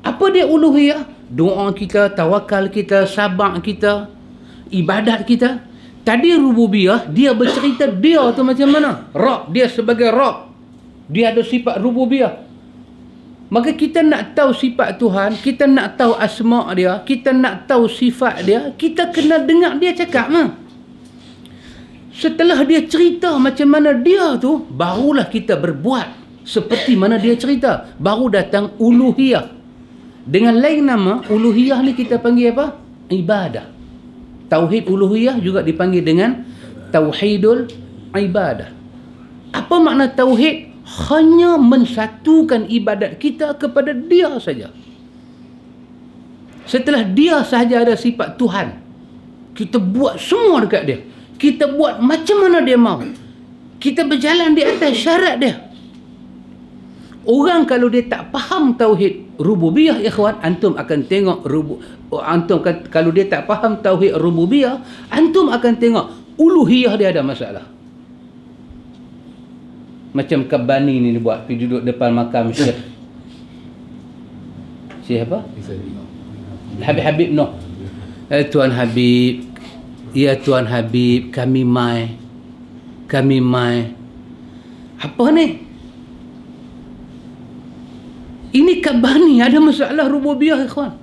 Apa dia uluhiyah? Doa kita, tawakal kita, sabar kita, ibadat kita. Tadi rububiyah, dia bercerita dia tu macam mana? Rabb, dia sebagai Rabb, dia ada sifat rububiyah. Maka kita nak tahu sifat Tuhan, kita nak tahu asma' dia, kita nak tahu sifat dia, kita kena dengar dia cakap. Setelah dia cerita macam mana dia tu, barulah kita berbuat seperti mana dia cerita. Baru datang uluhiyah. Dengan lain nama, uluhiyah ni kita panggil apa? Ibadah. Tauhid uluhiyah juga dipanggil dengan tauhidul ibadah. Apa makna tauhid? Hanya mensatukan ibadat kita kepada dia saja. Setelah dia sahaja ada sifat Tuhan, kita buat semua dekat dia. Kita buat macam mana dia mahu. Kita berjalan di atas syarat dia. Orang kalau dia tak faham tauhid rububiyah, ikhwan, antum akan tengok kalau dia tak faham tauhid rububiyah, antum akan tengok uluhiyah dia ada masalah. Macam Kabani ni dia buat, pergi duduk depan makam Syekh. Syekh apa? Habib Noh. Tuan Habib, ya Tuan Habib, kami mai. Apa ni? Ini khabar ni ada masalah rububiyah, ikhwan.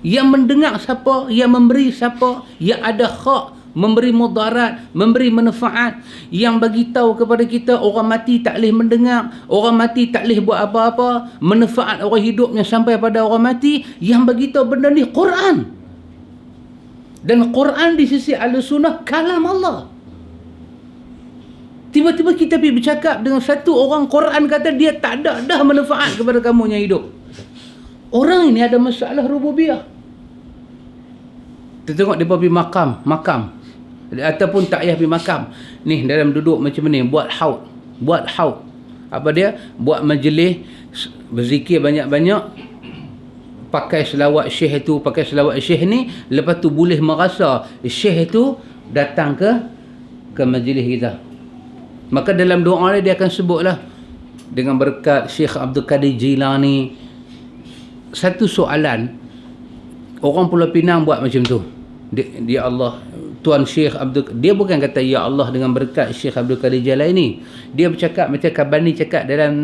Yang mendengar siapa, yang memberi siapa, yang ada hak memberi mudarat, memberi manfaat, yang bagi tahu kepada kita orang mati tak boleh mendengar, orang mati tak boleh buat apa-apa, manfaat orang hidupnya sampai pada orang mati, yang bagi tahu benda ni Quran. Dan Quran di sisi Ahlussunnah kalam Allah. Tiba-tiba kita pergi bercakap dengan satu orang, Quran kata dia tak ada dah manfaat kepada kamu yang hidup. Orang ini ada masalah rububiyah. Kita tengok dia pergi makam. Ataupun tak payah pergi makam. Ni dalam duduk macam ni, buat haud. Apa dia? Buat majlis, berzikir banyak-banyak, pakai selawat syekh itu, pakai selawat syekh ni, lepas tu boleh merasa syekh itu datang ke majlis kita. Maka dalam doa dia akan sebutlah, dengan berkat Syekh Abdul Qadir Jilani. Satu soalan, orang Pulau Pinang buat macam tu. Dia Allah, Tuan Syekh Abdul, dia bukan kata ya Allah dengan berkat Syekh Abdul Qadir Jilani. Dia bercakap macam Kabani cakap dalam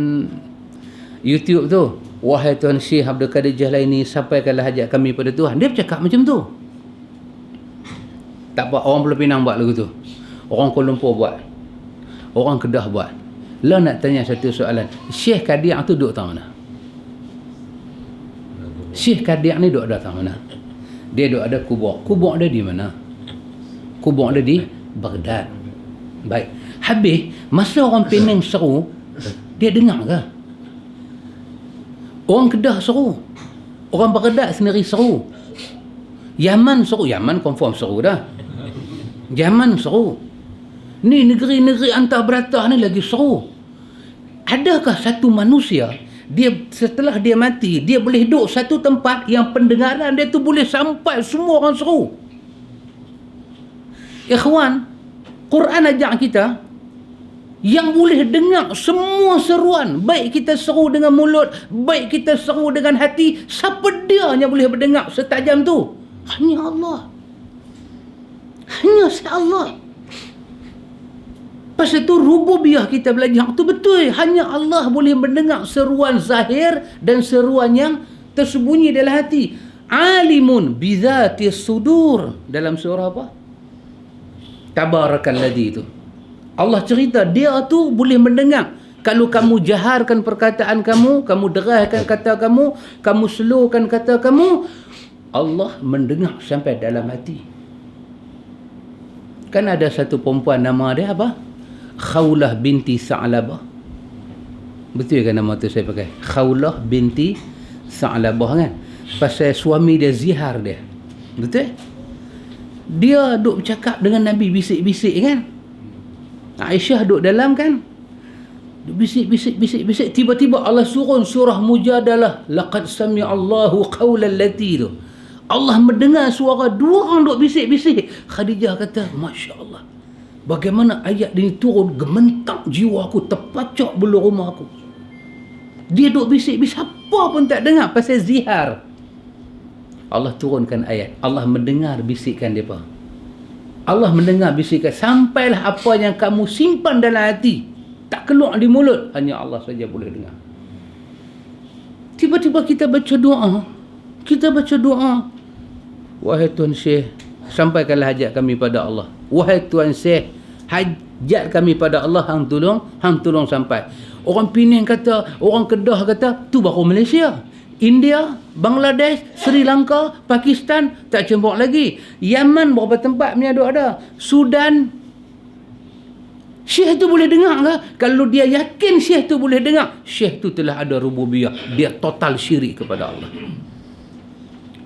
YouTube tu, wahai Tuan Syekh Abdul Qadir Jilani, sampaikanlah hajat kami pada Tuhan. Dia bercakap macam tu. Tak apa, orang Pulau Pinang buat lagu tu, orang Kuala Lumpur buat, orang Kedah buat. Lah nak tanya satu soalan, Syekh Kadiak tu duduk tahu mana? Syekh Kadiak ni duduk datang mana? Dia duduk ada kubur. Kubur dia di mana? Kubur dia di Baghdad. Baik. Habis, masa orang Penang seru, dia dengar ke? Orang Kedah seru. Orang Baghdad sendiri seru. Yaman seru. Yaman confirm seru dah. Yaman seru. Ni negeri-negeri antar beratah ni lagi seru. Adakah satu manusia, dia setelah dia mati, dia boleh duduk satu tempat yang pendengaran dia tu boleh sampai semua orang seru? Ikhwan, Quran ajak kita yang boleh dengar semua seruan, baik kita seru dengan mulut, baik kita seru dengan hati. Siapa dia yang boleh mendengar setajam tu? Hanya Allah. Hanya Allah. Pasal tu rububiyah kita belajar tu betul. Hanya Allah boleh mendengar seruan zahir dan seruan yang tersembunyi dalam hati. Alimun bizati sudur. Dalam surah apa? Tabarakalladzi tu. Allah cerita dia tu boleh mendengar. Kalau kamu jaharkan perkataan kamu, kamu deraskan kata kamu, kamu slowkan kata kamu, Allah mendengar sampai dalam hati. Kan ada satu perempuan nama dia apa? Khawlah binti Sa'labah. Betul kan nama tu saya pakai? Khawlah binti Sa'labah kan? Pasal suami dia zihar dia. Betul? Dia duk bercakap dengan Nabi, bisik-bisik kan? Aisyah duk dalam kan? Duk bisik. Tiba-tiba Allah surun surah Mujadalah. Laqad sami'allahu qawlan lati tu. Allah mendengar suara dua orang duk bisik-bisik. Khadijah kata, Masya Allah. Bagaimana ayat ini turun, gementak jiwa aku, terpacak bulu rumah aku. Dia duk bisik-bisik, apa pun tak dengar pasal zihar. Allah turunkan ayat. Allah mendengar bisikan mereka. Allah mendengar bisikan. Sampailah apa yang kamu simpan dalam hati, tak keluar di mulut, hanya Allah saja boleh dengar. Tiba-tiba kita baca doa. Wahai Tuan Syekh, sampaikanlah hajat kami pada Allah. Wahai Tuan Syekh, hajat kami pada Allah, hang tolong sampai. Orang Penang kata, orang Kedah kata, tu baru Malaysia. India, Bangladesh, Sri Lanka, Pakistan, tak cembok lagi. Yaman berapa tempat punya ada. Sudan. Syekh tu boleh dengar ke? Kalau dia yakin Syekh tu boleh dengar, Syekh tu telah ada rububiyah. Dia total syirik kepada Allah.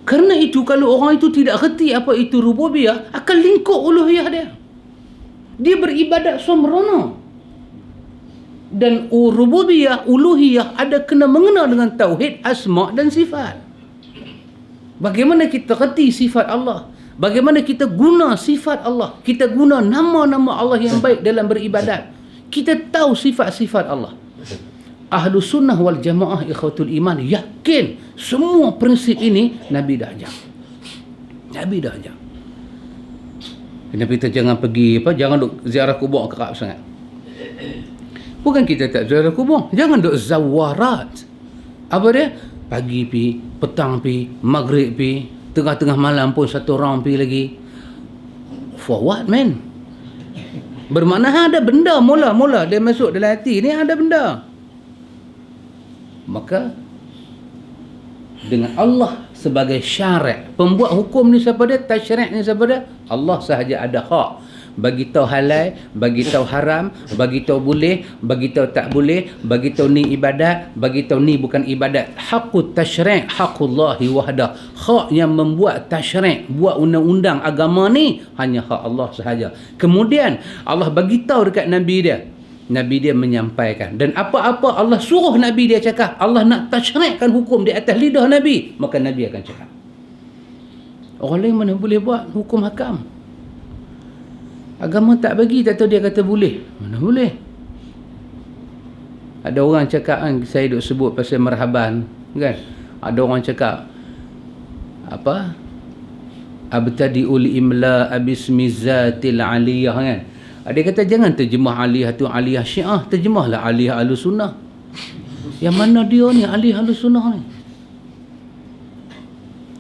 Kerana itu, kalau orang itu tidak reti apa itu rububiyah, akan lingkup uluhiyah dia. Dia beribadat sembrono. Dan rububiyah, uluhiyah ada kena mengena dengan tauhid, asma' dan sifat. Bagaimana kita reti sifat Allah? Bagaimana kita guna sifat Allah? Kita guna nama-nama Allah yang baik dalam beribadat. Kita tahu sifat-sifat Allah. Ahlu sunnah wal jamaah ikhwatul iman yakin semua prinsip ini Nabi dah ajar. Nabi dah ajar. Kenapa kita jangan pergi jangan duk ziarah kubur kerap sangat. Bukan kita tak ziarah kubur, jangan duk zawarat. Apa dia? Pagi pi, petang pi, maghrib pi, tengah-tengah malam pun satu orang pi lagi. For what, man? Bermakna ada benda mula-mula dia masuk dalam hati ni, ada benda. Maka dengan Allah sebagai syarak, pembuat hukum ni siapa dia? Tasyri' ni siapa dia? Allah sahaja ada hak bagi tahu halal, bagi tahu haram, bagi tahu boleh, bagi tahu tak boleh, bagi tahu ni ibadat, bagi tahu ni bukan ibadat. Haqqut tasyri', haqqullahi wahdah. Hak yang membuat tasyri', buat undang-undang agama ni hanya hak Allah sahaja. Kemudian Allah bagi tahu dekat Nabi dia. Nabi dia menyampaikan. Dan apa-apa Allah suruh Nabi dia cakap, Allah nak tasyri'kan hukum di atas lidah Nabi, maka Nabi akan cakap. Orang lain mana boleh buat hukum hakam. Agama tak bagi, tak tahu dia kata boleh. Mana boleh. Ada orang cakap kan, saya duk sebut pasal marhaban kan. Ada orang cakap apa? Abtadi'ul imla bismi zatil aliyah kan. Dia kata jangan terjemah aliyah tu aliyah Syiah, terjemahlah aliyah Ahlussunnah. Yang mana dia ni aliyah Ahlussunnah ni?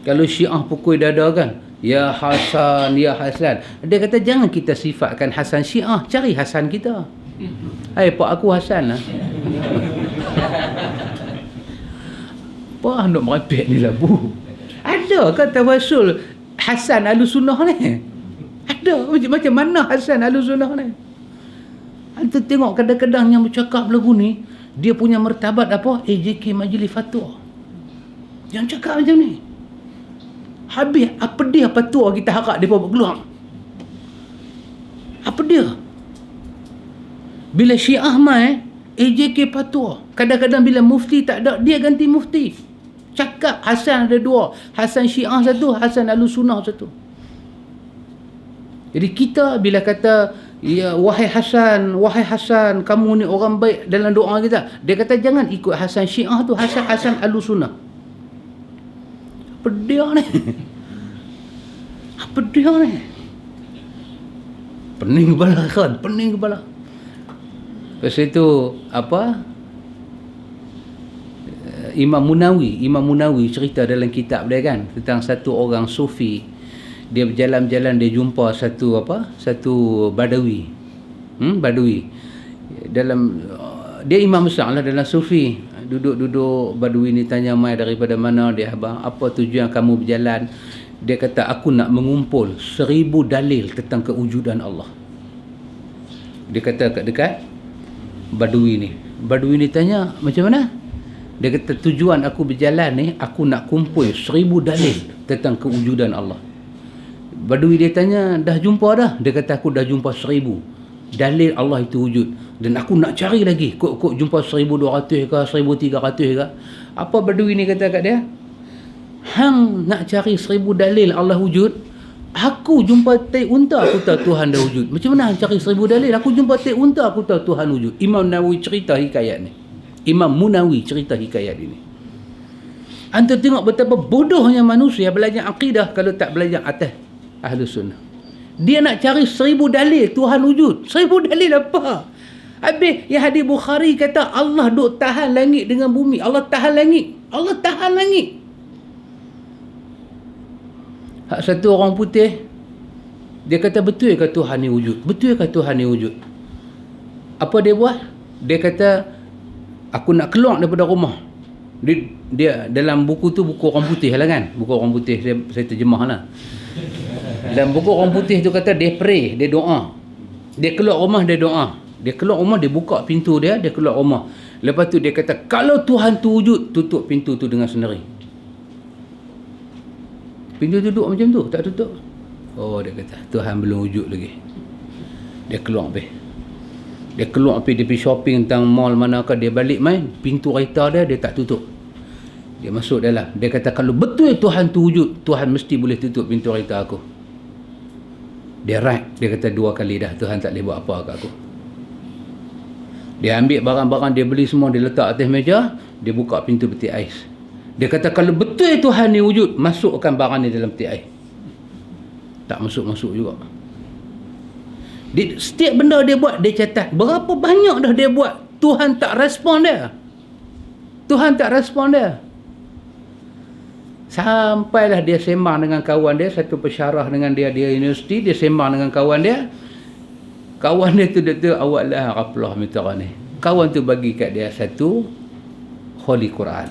Kalau Syiah pukul dada kan, ya Hasan, ya Hasan. Dia kata jangan kita sifatkan Hasan Syiah, cari Hasan kita. Hai pak aku Hasan lah. Apa nak merepek ni lah bu? Ada ke tawassul Hasan Ahlussunnah ni? Ada. Macam mana Hasan Ahlussunnah ni? Anda tengok kadang-kadang yang bercakap lagu ni, dia punya martabat apa? AJK Majlis Fatwa. Yang cakap macam ni. Habis apa dia fatwa kita harap dia buat keluar? Apa dia? Bila Syiah mai, AJK fatwa. Kadang-kadang bila mufti tak ada, dia ganti mufti. Cakap Hasan ada dua. Hasan Syiah satu, Hasan Ahlussunnah satu. Jadi kita bila kata, ya wahai Hasan, kamu ni orang baik dalam doa kita. Dia kata jangan ikut Hasan Syiah tu, Hasan Ahlussunnah. Apa dia ni? Apa dia ni? Pening kepala kan, pening kepala. Lepas itu apa? Imam Munawi cerita dalam kitab dia kan tentang satu orang sufi. Dia berjalan-jalan, dia jumpa satu badawi. Badawi. Dia imam besar lah dalam sufi. Duduk badawi ni tanya mai daripada mana dia, abang, apa tujuan kamu berjalan? Dia kata aku nak mengumpul 1000 dalil tentang kewujudan Allah. Dia kata dekat badawi ni. Badawi ni tanya macam mana? Dia kata tujuan aku berjalan ni aku nak kumpul 1000 dalil tentang kewujudan Allah. Badawi dia tanya, dah jumpa dah? Dia kata aku dah jumpa 1000 dalil Allah itu wujud. Dan aku nak cari lagi. Kok jumpa 1200 ke 1300 ke? Apa Badawi ni kata kat dia? Hang nak cari 1000 dalil Allah wujud? Aku jumpa tai unta, aku tahu Tuhan dah wujud. Macam mana cari 1000 dalil? Aku jumpa tai unta, aku tahu Tuhan wujud. Imam Nawawi cerita hikayat ni. Imam Munawi cerita hikayat ini. Anda tengok betapa bodohnya manusia belajar akidah kalau tak belajar atas Ahlussunnah. Dia nak cari 1000 dalil Tuhan wujud. 1000 dalil apa? Habis yang hadis Bukhari kata Allah duk tahan langit dengan bumi. Allah tahan langit. Allah tahan langit. Hak satu orang putih, dia kata betul ke Tuhan ni wujud? Betul ke Tuhan ni wujud? Apa dia buat? Dia kata aku nak keluar daripada rumah. Dia dalam buku tu buku orang putih lah kan. Buku orang putih saya terjemah lah. Dalam buku orang putih tu kata dia pray, dia doa. Dia keluar rumah, dia doa. Dia keluar rumah, dia buka pintu dia keluar rumah. Lepas tu dia kata kalau Tuhan tu wujud, tutup pintu tu dengan sendiri. Pintu duduk macam tu, tak tutup. Oh, dia kata Tuhan belum wujud lagi. Dia keluar pergi. Dia keluar pergi, dia pergi shopping tentang mall manakah, dia balik main, pintu kereta dia tak tutup. Dia masuk dalam. Dia kata kalau betul Tuhan tu wujud, Tuhan mesti boleh tutup pintu kereta aku. Dia right. Dia kata 2 kali dah Tuhan tak boleh buat apa kat aku. Dia ambil barang-barang dia beli semua, dia letak atas meja, dia buka pintu peti ais. Dia kata kalau betul Tuhan ni wujud, masukkan barang ni dalam peti ais. Tak masuk-masuk juga. Setiap benda dia buat, dia catat. Berapa banyak dah dia buat, Tuhan tak respon dia. Tuhan tak respon dia. Sampailah dia sembang dengan kawan dia, satu pensyarah dengan dia universiti, dia sembang dengan kawan dia. Kawan dia tu, awak lah raplah minta ni. Kawan tu bagi kat dia satu Holy Quran.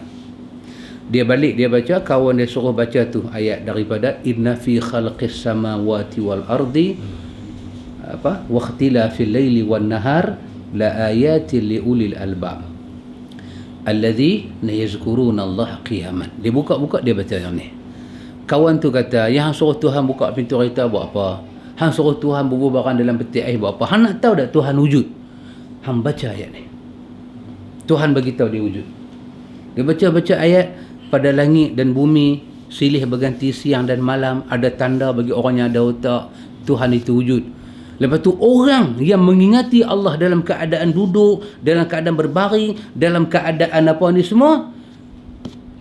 Dia balik, dia baca, kawan dia suruh baca tu ayat daripada inna fi khalqis samawati wal ardi wa ikhtilafil laili wan nahar la ayatin li ulil albab alladhina yazkuruna Allah qiyaman. Dia buka-buka, dia baca yang ni. Kawan tu kata, yang suruh Tuhan buka pintu kereta buat apa? Hang suruh Tuhan bubur barang dalam peti ais buat apa? Hang nak tahu tak Tuhan wujud? Hang baca ayat ni. Tuhan beritahu dia wujud. Dia baca-baca ayat, pada langit dan bumi silih berganti siang dan malam, ada tanda bagi orang yang ada otak, Tuhan itu wujud. Lepas tu orang yang mengingati Allah dalam keadaan duduk, dalam keadaan berbaring, dalam keadaan apa ni semua,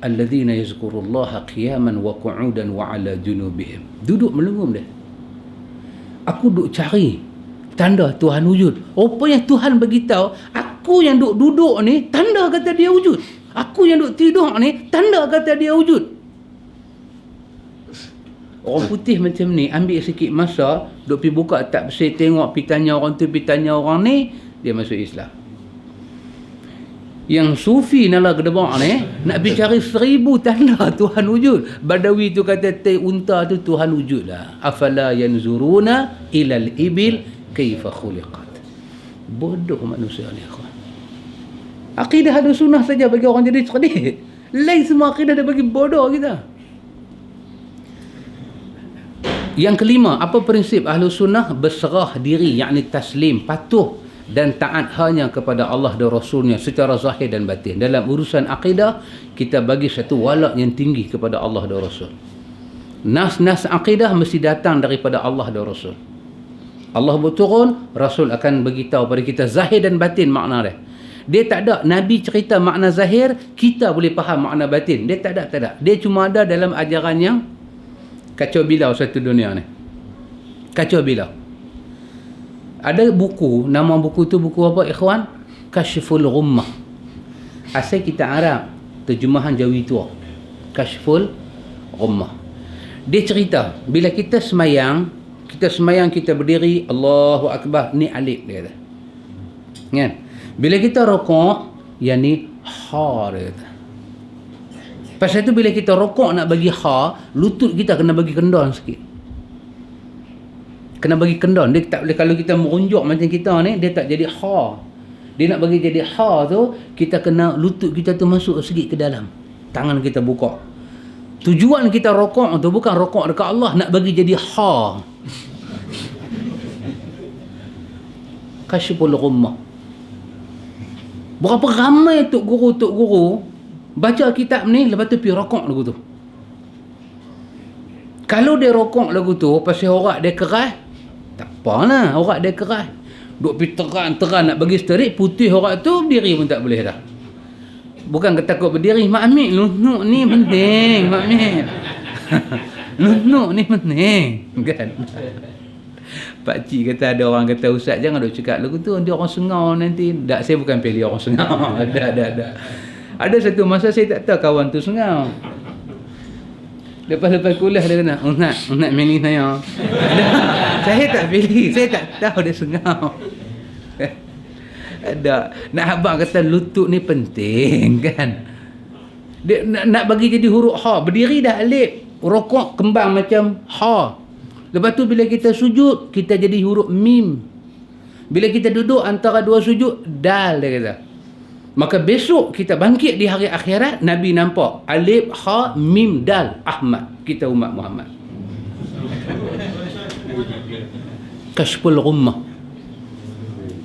alladzina yazkurullaha qiyaman wa qu'udan wa ala junubihim. Duduk melengum dia. Aku duk cari tanda Tuhan wujud. Rupanya Tuhan beritahu, aku yang duduk ni tanda kata dia wujud. Aku yang duk tidur ni tanda kata dia wujud. Orang putih macam ni ambil sikit masa, duk pergi buka tafsir, tengok, pergi tanya orang tu, pergi tanya orang ni, dia masuk Islam. Yang sufi nala gedebak ni nak pergi cari 1000 tanda Tuhan wujud. Badawi tu kata unta tu Tuhan wujud lah. Afala yanzuruna ilal ibil kaifa khuliqat. Bodoh manusia ni akhwan. Akidah Ahlus Sunnah saja bagi orang jadi cerdik. Lain semua akidah dia bagi bodoh kita. Yang kelima, apa prinsip Ahlus Sunnah? Berserah diri, yakni taslim, patuh dan taat hanya kepada Allah dan Rasulnya secara zahir dan batin. Dalam urusan akidah, kita bagi satu walak yang tinggi kepada Allah dan Rasul. Nas-nas akidah mesti datang daripada Allah dan Rasul. Allah berturun, Rasul akan beritahu pada kita zahir dan batin makna dia. Dia tak ada Nabi cerita makna zahir, kita boleh faham makna batin. Dia tak ada. Dia cuma ada dalam ajaran yang kacau bilau satu dunia ni. Kacau bilau. Ada buku, nama buku tu buku apa ikhwan? Kashful Ghummah. Asal kita Arab, terjemahan Jawi tua. Kashful Ghummah. Dia cerita, bila kita semayang, kita berdiri, Allahu Akbar, ni alif dia kata. Kan? Bila kita rokok, yang ni ha dia kata. Pasal tu bila kita rokok nak bagi ha, lutut kita kena bagi kendon sikit. Kena bagi kendon. Dia tak boleh, kalau kita merunjuk macam kita ni, dia tak jadi ha. Dia nak bagi jadi ha tu, kita kena lutut kita tu masuk sikit ke dalam. Tangan kita buka. Tujuan kita rokok tu bukan rokok dekat Allah, nak bagi jadi ha. Kashful Ghummah. Berapa ramai tok guru baca kitab ni, lepas tu pergi rokok lagu tu. Kalau dia rokok lagu tu pasal orang dia keras, tak apalah, orang dia keras. Duk pergi terang nak bagi sterik, putih orang tu, berdiri pun tak boleh dah. Bukan takut berdiri, Mak Amir, lunuk ni penting, Mak Amir. Lunuk ni penting, kan? Pakcik kata, ada orang kata, Ustaz jangan duk cakap lagu tu, dia orang sengau nanti. Tak, saya bukan pilih orang sengau. Ada. Ada satu masa saya tak tahu kawan tu sengau. Lepas kuliah dia kena, Unat meni saya. Saya tak pilih, saya tak tahu dia sengau. Ada. Nak abang kata lutut ni penting, kan? Dia nak bagi jadi huruf ha, berdiri dah alif, rokok kembang macam ha. Lepas tu bila kita sujud, kita jadi huruf mim. Bila kita duduk antara dua sujud, dal dia kata. Maka besok kita bangkit di hari akhirat, Nabi nampak alif, ha, mim, dal, Ahmad. Kita umat Muhammad. Kashful Ghummah.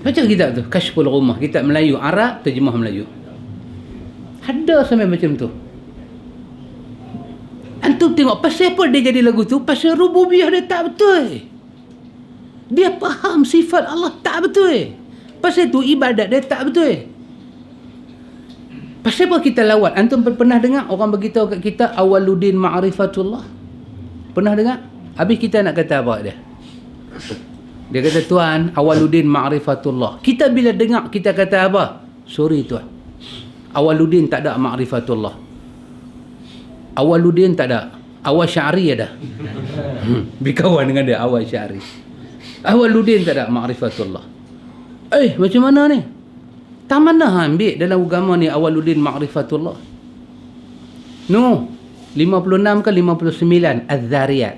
Baca kitab tu, Kashful Ghummah. Kitab Melayu, Arab, terjemah Melayu. Ada sampai macam tu. Antum tengok pasal apa dia jadi lagu tu? Pasal rububiyah dia tak betul. Dia faham sifat Allah tak betul. Pasal tu ibadat dia tak betul. Pasal apa kita lawat? Antum pernah dengar orang beritahu kat kita awaluddin ma'rifatullah? Pernah dengar? Habis kita nak kata apa dia? Dia kata, Tuan, awaluddin ma'rifatullah. Kita bila dengar, kita kata apa? Sorry Tuan, awaluddin tak ada ma'rifatullah. Awaluddin tak ada. Awal Syari ada. Berkawan dengan dia, Awal Syari. Awaluddin tak ada ma'rifatullah. Macam mana ni? Tak mana ambil dalam agama ni awaluddin ma'rifatullah? No. 56 ke 59 Az-Zariyat.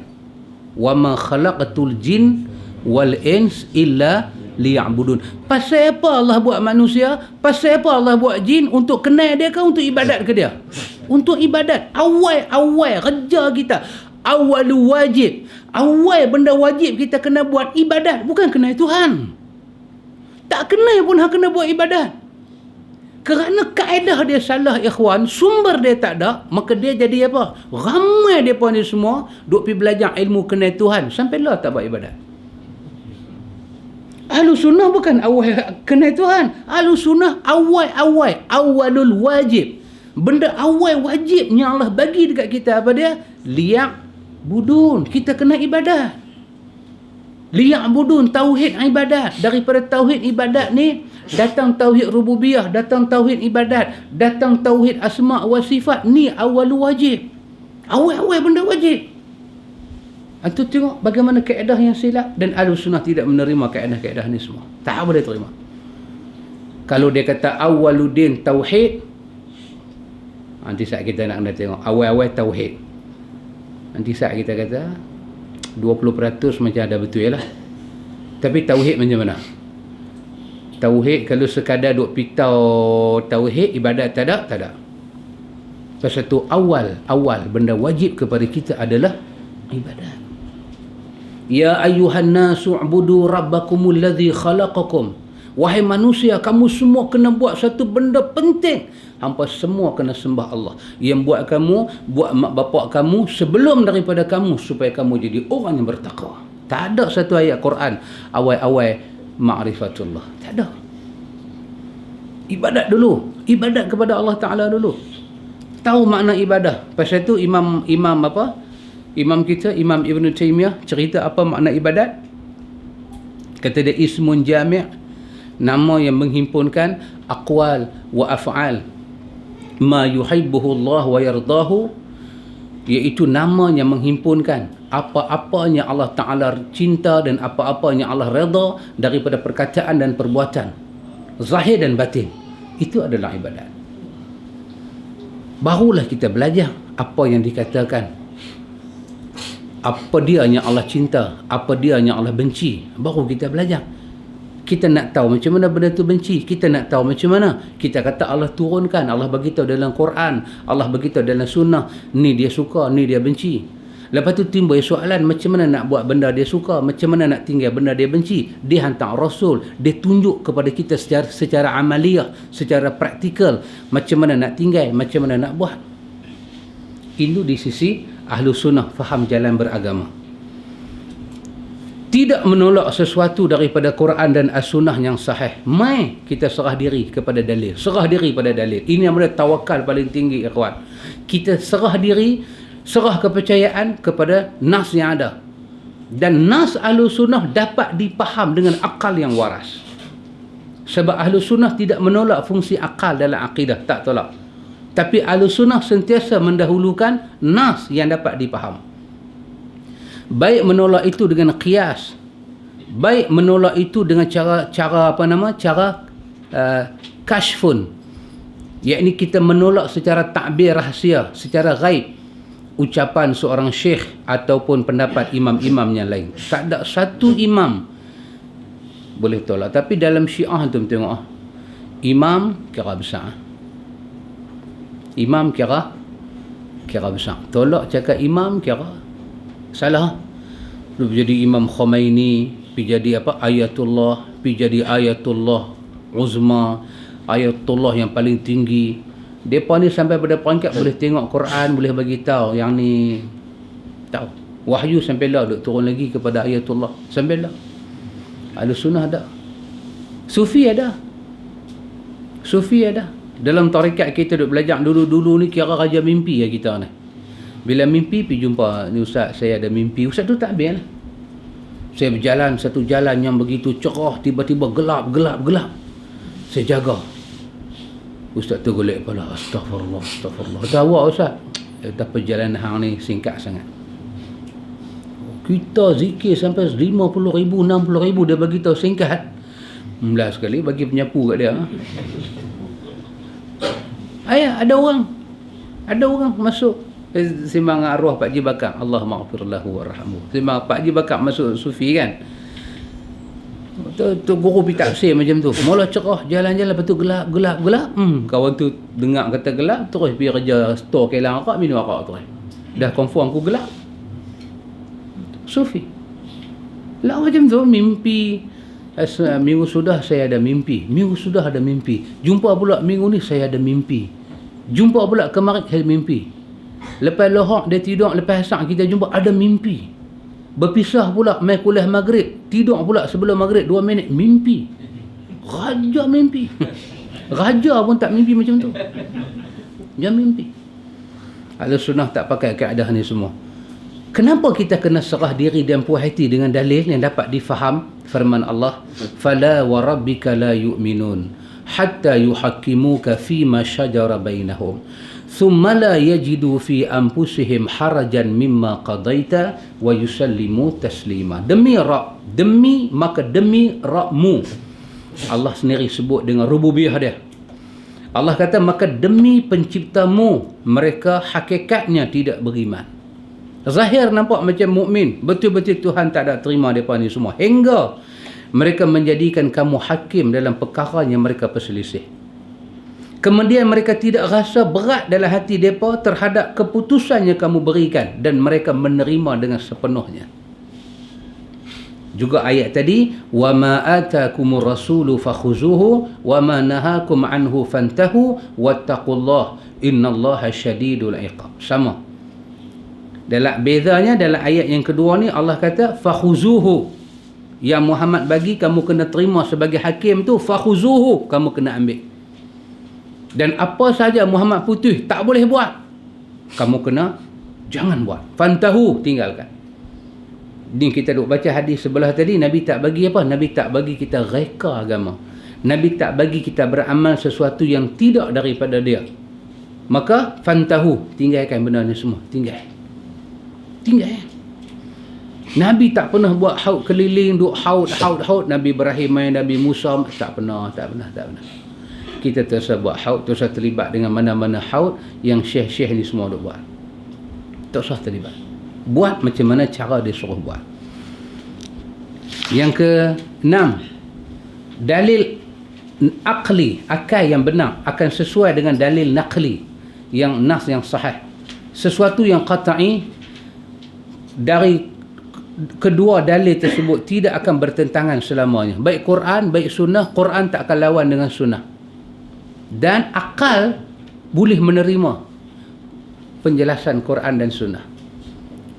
Wa ma khalaqatul jin wal ins illa liya'budun. Pasal apa Allah buat manusia? Pasal apa Allah buat jin? Untuk kenal dia ke untuk ibadat ke dia? Untuk ibadat. Awal kerja kita. Awalu wajib. Awal benda wajib kita kena buat ibadat. Bukan kenal Tuhan. Tak kenal pun kena buat ibadat. Kerana kaedah dia salah, ikhwan, sumber dia tak ada, maka dia jadi apa? Ramai mereka ni semua duk pergi belajar ilmu kenal Tuhan sampailah tak buat ibadat. Ahlus sunnah bukan awal kenal Tuhan. Ahlus sunnah awalul wajib. Benda awal wajib yang Allah bagi dekat kita apa dia? Liya'budun. Kita kena ibadat. Liya'budun, tauhid ibadat. Daripada tauhid ibadat ni datang tauhid rububiyah, datang tauhid ibadat, datang tauhid asma wa sifat. Ni awal wajib. Awal benda wajib. Antum tengok bagaimana kaedah yang silap, dan Ahlus Sunnah tidak menerima kaedah-kaedah ni semua. Tak boleh terima. Kalau dia kata awaluddin tauhid, nanti saat kita nak kena tengok awal tauhid. Nanti saat kita kata 20% macam ada betul lah. Tapi tauhid macam mana? Tauhid kalau sekadar duk pitau tauhid, ibadat tak ada. Pasal tu awal benda wajib kepada kita adalah ibadat. Ya ayyuhan nasu ubudu rabbakumul ladzi khalaqakum. Wahai manusia, kamu semua kena buat satu benda penting. Hampa semua kena sembah Allah yang buat kamu, buat mak bapak kamu sebelum daripada kamu, supaya kamu jadi orang yang bertakwa. Tak ada satu ayat Quran awal ma'rifatullah. Tak ada. Ibadat dulu. Ibadat kepada Allah Ta'ala dulu. Tahu makna ibadah. Pasal tu Imam kita, Imam Ibn Taymiyah, cerita apa makna ibadat. Kata dia ismun jami', nama yang menghimpunkan aqwal wa af'al ma yuhibbuhu Allah wa yardahu, iaitu nama yang menghimpunkan apa-apanya Allah Ta'ala cinta dan apa-apanya Allah redha daripada perkataan dan perbuatan, zahir dan batin. Itu adalah ibadat. Barulah kita belajar apa yang dikatakan, apa dia yang Allah cinta, apa dia yang Allah benci. Baru kita belajar. Kita nak tahu macam mana benda tu benci. Kita nak tahu macam mana. Kita kata Allah turunkan, Allah beritahu dalam Quran, Allah beritahu dalam sunnah, ni dia suka, ni dia benci. Lepas tu timbul soalan, macam mana nak buat benda dia suka, macam mana nak tinggal benda dia benci. Dia hantar Rasul, dia tunjuk kepada kita secara amaliyah, secara praktikal, macam mana nak tinggal, macam mana nak buat. Itu di sisi Ahlus Sunnah faham jalan beragama. Tidak menolak sesuatu daripada Quran dan As-Sunnah yang sahih. Mai kita serah diri kepada dalil. Serah diri pada dalil. Ini yang benda tawakal paling tinggi, ikhwan. Kita serah diri, serah kepercayaan kepada nas yang ada. Dan nas Ahlus Sunnah dapat dipaham dengan akal yang waras. Sebab Ahlus Sunnah tidak menolak fungsi akal dalam akidah. Tak tolak. Tapi Ahlus Sunnah sentiasa mendahulukan nas yang dapat dipaham. Baik menolak itu dengan qiyas, baik menolak itu dengan cara kashfun, yakni kita menolak secara takbir rahsia, secara ghaib, ucapan seorang syekh ataupun pendapat imam-imam yang lain. Tak ada satu imam boleh tolak. Tapi dalam Syiah tu tengok, imam kira besar, imam kira besar, tolak cakap imam kira salah. Lu jadi Imam Khomeini, pergi jadi Ayatullah, pergi jadi Ayatullah Uzma, Ayatullah yang paling tinggi. Depa ni sampai pada peringkat boleh tengok Quran, boleh bagi tahu yang ni tahu. Wahyu sampailah duk turun lagi kepada Ayatullah. Sampailah. Ahlus Sunnah ada. Sufi ada. Sufi ada. Dalam tarekat kita duk belajar dulu-dulu ni kira raja mimpi ya kita ni. Bila mimpi pergi jumpa ni ustaz, saya ada mimpi. Ustaz tu tak habis lah. Saya berjalan satu jalan yang begitu cerah, tiba-tiba gelap. Saya jaga. Ustaz tu golek kepala, astagfirullah. Kata awak ustaz, dah perjalanan hang ni singkat sangat. Kita zikir sampai 50,000, 60,000 dia bagi tahu singkat. Belas sekali bagi penyapu kat dia. Ayah, ada orang masuk simbang arwah Pak Haji Bakar, Allah maghfirlahu warhamhu. Simbang Pak Haji Bakar masuk sufi kan. Tu guru pergi tafsir macam tu. Mula cerah, jalan-jalan, lepas tu gelap. Kawan tu dengar kata gelap, terus pergi kerja store kelang arak, minum arak terus. Dah confirm aku gelap. Sufi. Lah macam tu, mimpi. Minggu sudah saya ada mimpi. Jumpa pula minggu ni saya ada mimpi. Jumpa pula kemarin saya mimpi. Lepas lohak dia tidur, lepas asar kita jumpa ada mimpi. Berpisah pula mai kuliah maghrib, tidur pula sebelum maghrib 2 minit, mimpi. Raja mimpi. Raja pun tak mimpi macam tu. Dia mimpi. Ahli sunnah tak pakai kaedah ni semua. Kenapa kita kena serah diri dan puas hati dengan dalil yang dapat difaham? Firman Allah, "Fala wa rabbika la yu'minun hatta yuhakkimuka fima shajara bainahum." Thumma la yajidu fi anfusihim harajan mimma qadaita wa yusallimu taslima. Demi Rabbmu. Allah sendiri sebut dengan rububiyah dia. Allah kata maka demi penciptamu mereka hakikatnya tidak beriman. Zahir nampak macam mukmin, betul-betul Tuhan tak ada terima depa ni semua. Hingga mereka menjadikan kamu hakim dalam perkara yang mereka perselisih. Kemudian mereka tidak rasa berat dalam hati mereka terhadap keputusan yang kamu berikan dan mereka menerima dengan sepenuhnya. Juga ayat tadi, wa ma atakumur rasulu fakhuzuhu wa ma nahakum anhu fantahu wattaqullah innallaha syadidul iqab. Sama. Bezanya dalam ayat yang kedua ni Allah kata fakhuzuhu. Yang Muhammad bagi kamu kena terima sebagai hakim tu, fakhuzuhu, kamu kena ambil. Dan apa saja Muhammad putih tak boleh buat, kamu kena jangan buat. Fantahu, tinggalkan. Ni kita duk baca hadis sebelah tadi, Nabi tak bagi apa? Nabi tak bagi kita reka agama. Nabi tak bagi kita beramal sesuatu yang tidak daripada dia. Maka fantahu, tinggalkan benda ni semua. Tinggal. Nabi tak pernah buat haud keliling, duk haud. Nabi Ibrahim main, Nabi Musa tak pernah. Kita terus buat haud, terus terlibat dengan mana-mana haud yang syekh-syekh ni semua duk buat. Tak usah terlibat. Buat macam mana cara dia suruh buat. Yang ke-6, dalil akli, akal yang benar akan sesuai dengan dalil naqli, yang nas yang sahih. Sesuatu yang qat'i dari kedua dalil tersebut tidak akan bertentangan selamanya. Baik Quran, baik sunnah. Quran tak akan lawan dengan sunnah. Dan akal boleh menerima penjelasan Quran dan sunnah.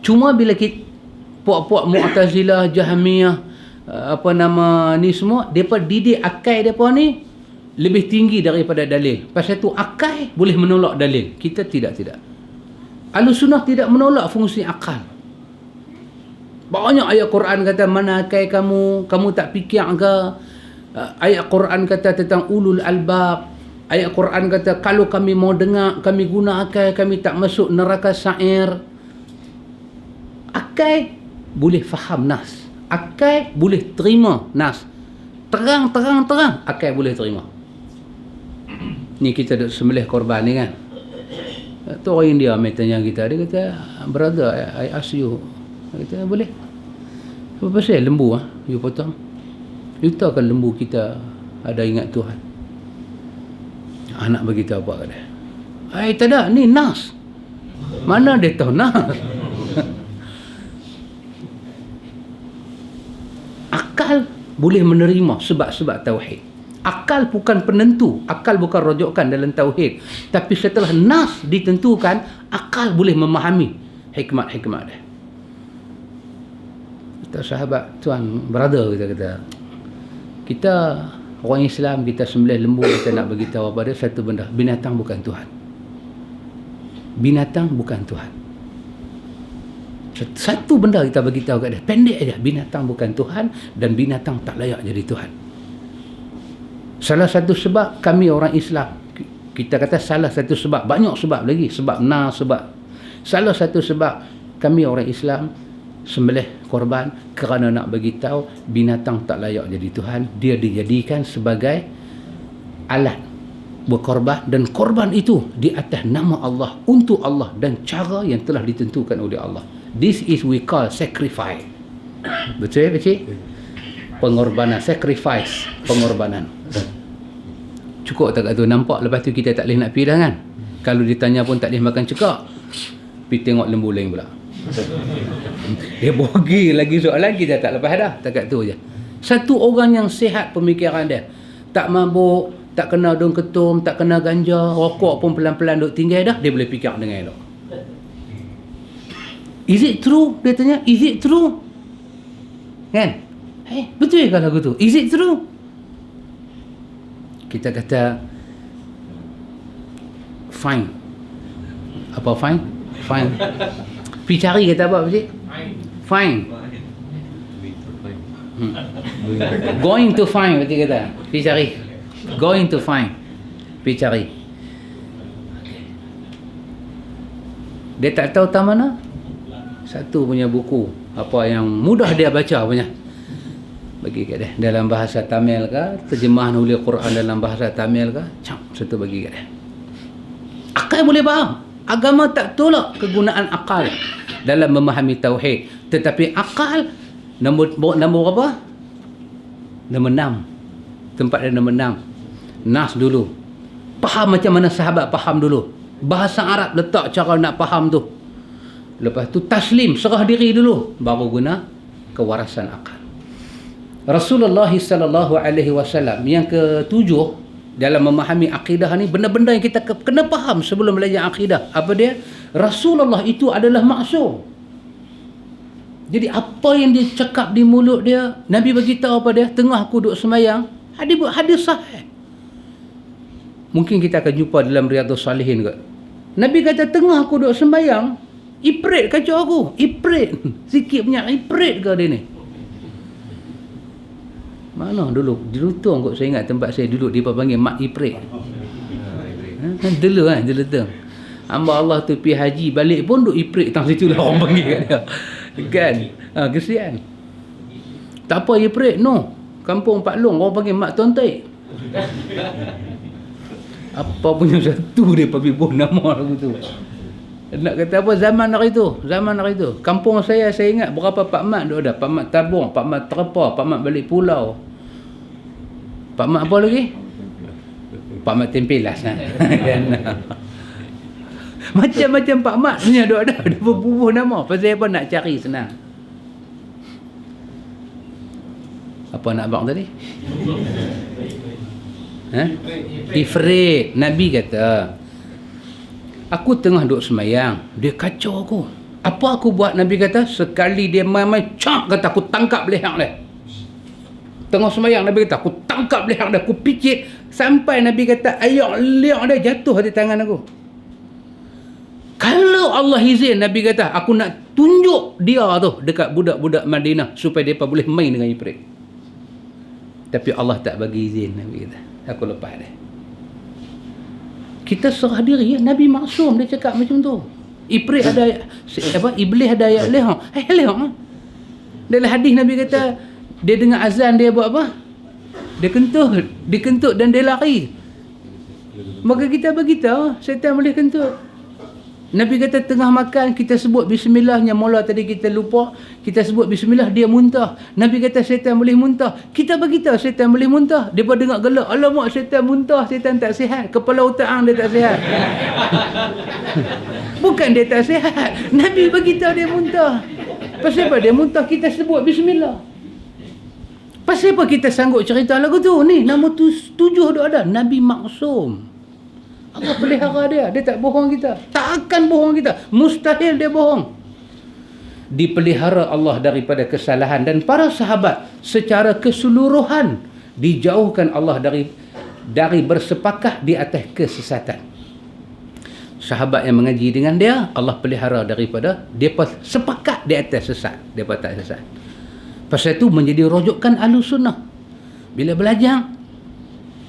Cuma bila kita puak-puak Mu'tazilah, Jahmiyah, ni semua, depa didik akal depa ni lebih tinggi daripada dalil. Pasal tu akal boleh menolak dalil. Kita tidak. Ahlussunnah tidak menolak fungsi akal. Banyak ayat Quran kata mana akal kamu tak fikir ke? Ayat Quran kata tentang ulul albab. Ayat Quran kata kalau kami mau dengar, kami guna akal, kami tak masuk neraka sa'ir. Akal boleh faham nas. Akal boleh terima nas. Terang. Akal boleh terima. Ni kita duk sembelih korban ni kan. Tu orang India mai tanya kita. Dia kata, brother, I ask you. Kita boleh. Apa pasal lembu you potong? You tahu kan lembu kita ada ingat Tuhan. Anak bagi tahu apa kata. Tak ada, ni nas. Mana dia tahu nas? Akal boleh menerima sebab-sebab tauhid. Akal bukan penentu, akal bukan rujukan dalam tauhid. Tapi setelah nas ditentukan, akal boleh memahami hikmat-hikmat dia. Kita sahabat tuan, brother, kita Orang Islam kita sembelih lembu, kita nak beritahu apa dia? Satu benda, binatang bukan Tuhan. Binatang bukan Tuhan. Satu benda kita beritahu kat dia, pendek aja, binatang bukan Tuhan dan binatang tak layak jadi Tuhan. Salah satu sebab kami orang Islam, kita kata salah satu sebab, banyak sebab lagi, sebab salah satu sebab kami orang Islam sembelih korban kerana nak beritahu binatang tak layak jadi Tuhan. Dia dijadikan sebagai alat berkorban, dan korban itu di atas nama Allah, untuk Allah dan cara yang telah ditentukan oleh Allah. This is we call sacrifice. Betul pakcik? Pengorbanan, sacrifice, pengorbanan. Cukup tak kat tu? Nampak lepas tu kita tak boleh nak pergi dah kan? Kalau ditanya pun tak boleh makan cekak. Pergi tengok lembu lain pula. Dia bogi lagi soalan, kita tak lepas dah. Tak kat tu je. Satu orang yang sihat pemikiran dia, tak mabuk, tak kena daun ketum, tak kena ganja, rokok pun pelan-pelan duk tinggal dah, dia boleh fikir dengan elok. Is it true? Dia tanya, is it true? Kan? Betul ke lagu tu? Is it true? Kita kata fine. Apa fine? Fine. Pergi cari kata apa pakcik? Fine. Going to find pakcik kata. Pergi cari. Going to find. Pergi cari. Dia tak tahu tak mana? Satu punya buku, apa yang mudah dia baca punya, bagi kat dia dalam bahasa Tamil ke, terjemahan oleh Quran dalam bahasa Tamil ke, satu bagi kat dia. Akal boleh faham. Agama tak tolak kegunaan akal dalam memahami tauhid, tetapi akal nombor apa? Nombor 6. Tempat dia nombor 6. Nas dulu. Faham macam mana sahabat faham dulu. Bahasa Arab letak cara nak faham tu. Lepas tu taslim, serah diri dulu, baru guna kewarasan akal. Rasulullah sallallahu alaihi wasallam yang ketujuh dalam memahami akidah ni, benda-benda yang kita kena faham sebelum belajar akidah. Apa dia? Rasulullah itu adalah maksum. Jadi apa yang dia cakap di mulut dia, Nabi bagi tahu apa dia? Tengah aku duduk sembahyang, hadis sahih. Mungkin kita akan jumpa dalam Riyadhus Salihin kot. Nabi kata tengah aku duduk sembahyang, Iprit kacau aku. Iprit. Sikit punya iprit ke dia ni? Mana dulu? Jelutong kot saya ingat tempat saya duduk, dia panggil Mak Iprit. Dulu kan? Jelutong. Hamba Allah tu pergi haji, balik pun duk iprit. Tang situ lah orang panggil kat dia. Kan? Kesian. Tak apa iprit. No. Kampung Pak Long, orang panggil Mak Tontai. Apa punya satu dia panggil nama lagu tu. Nak kata apa, zaman hari tu kampung saya ingat berapa Pak Mat duk ada. Pak Mat Tabung, Pak Mat Terpa, Pak Mat Balik Pulau, Pak Mat apa lagi, Pak Mat Tempelas kan. Macam-macam Pak Mat punya duk ada. Dia berbubuh nama. Pasal apa? Nak cari senang. Apa nak abang tadi? Ifrit. Nabi kata, aku tengah duduk semayang, dia kacau aku. Apa aku buat? Nabi kata, sekali dia main-main, kata aku tangkap leher dia. Tengah semayang, Nabi kata, aku tangkap leher dia, aku picit, sampai Nabi kata, ayak leher dia jatuh di tangan aku. Kalau Allah izin, Nabi kata, aku nak tunjuk dia tu dekat budak-budak Madinah, supaya mereka boleh main dengan Ifrit. Tapi Allah tak bagi izin, Nabi kata. Aku lepas dia. Kita serah diri ya. Nabi maksum, dia cakap macam tu. Iblis ada ayat leher. Leher. Dalam hadis Nabi kata, dia dengar azan, dia buat apa? Dia kentut dan dia lari. Maka kita beritahu, syaitan boleh kentut. Nabi kata tengah makan, kita sebut bismillah, yang mula tadi kita lupa, kita sebut bismillah, dia muntah. Nabi kata syaitan boleh muntah. Kita beritahu syaitan boleh muntah. Dia pun dengar gelak, alamak syaitan muntah, syaitan tak sihat. Kepala otak dia tak sihat. Bukan dia tak sihat. Nabi beritahu dia muntah. Pasal apa dia muntah? Kita sebut bismillah. Pasal apa kita sanggup cerita lagu tu? Ni nama tu 7 duk ada. Nabi maksum. Allah pelihara dia. Dia tak bohong kita. Tak akan bohong kita. Mustahil dia bohong. Dipelihara Allah daripada kesalahan. Dan para sahabat secara keseluruhan dijauhkan Allah dari bersepakat di atas kesesatan. Sahabat yang mengaji dengan dia, Allah pelihara daripada depa sepakat di atas sesat, depa tak sesat. Pasal itu menjadi rujukan Ahlussunnah. Bila belajar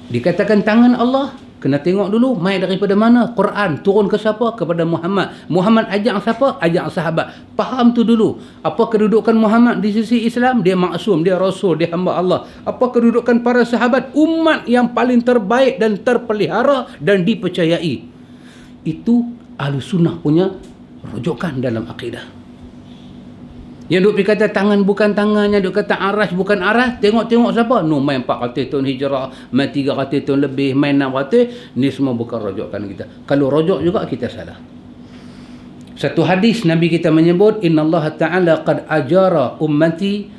dikatakan tangan Allah, kena tengok dulu mai daripada mana. Quran turun ke siapa? Kepada Muhammad. Muhammad ajak siapa? Ajak sahabat. Faham tu dulu. Apa kedudukan Muhammad di sisi Islam? Dia maksum, dia rasul, dia hamba Allah. Apa kedudukan para sahabat? Umat yang paling terbaik dan terpelihara dan dipercayai. Itu Ahlussunnah punya rujukan dalam akidah. Yang duk pergi kata tangan bukan tangannya, duk kata aras bukan aras, tengok-tengok siapa? No, main 400 tahun hijrah, main 300 tahun lebih, main 600, ni semua bukan rujukan kita. Kalau rujuk juga kita salah. Satu hadis Nabi kita menyebut, innallaha ta'ala qad ajara ummati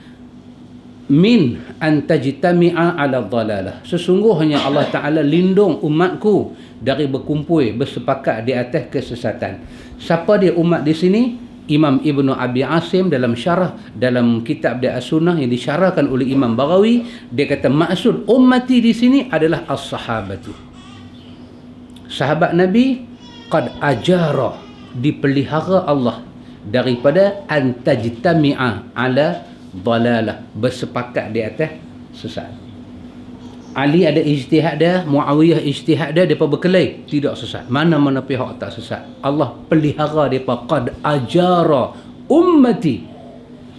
min an tajtami'a ala dhalalah. Sesungguhnya Allah Ta'ala lindung umatku dari berkumpul, bersepakat di atas kesesatan. Siapa dia umat di sini? Imam Ibnu Abi Asim dalam syarah dalam kitab dia As-Sunnah yang disyarahkan oleh Imam Baghawi, dia kata maksud ummati di sini adalah as-sahabatu. Sahabat Nabi qad ajara, dipelihara Allah daripada antajtami'a ala dhalalah, bersepakat di atas sesat. Ali ada ijtihad dia, Muawiyah ijtihad dia, depa berkelahi tidak sesat. Mana-mana pihak tak sesat. Allah pelihara depa, qad ajara ummati.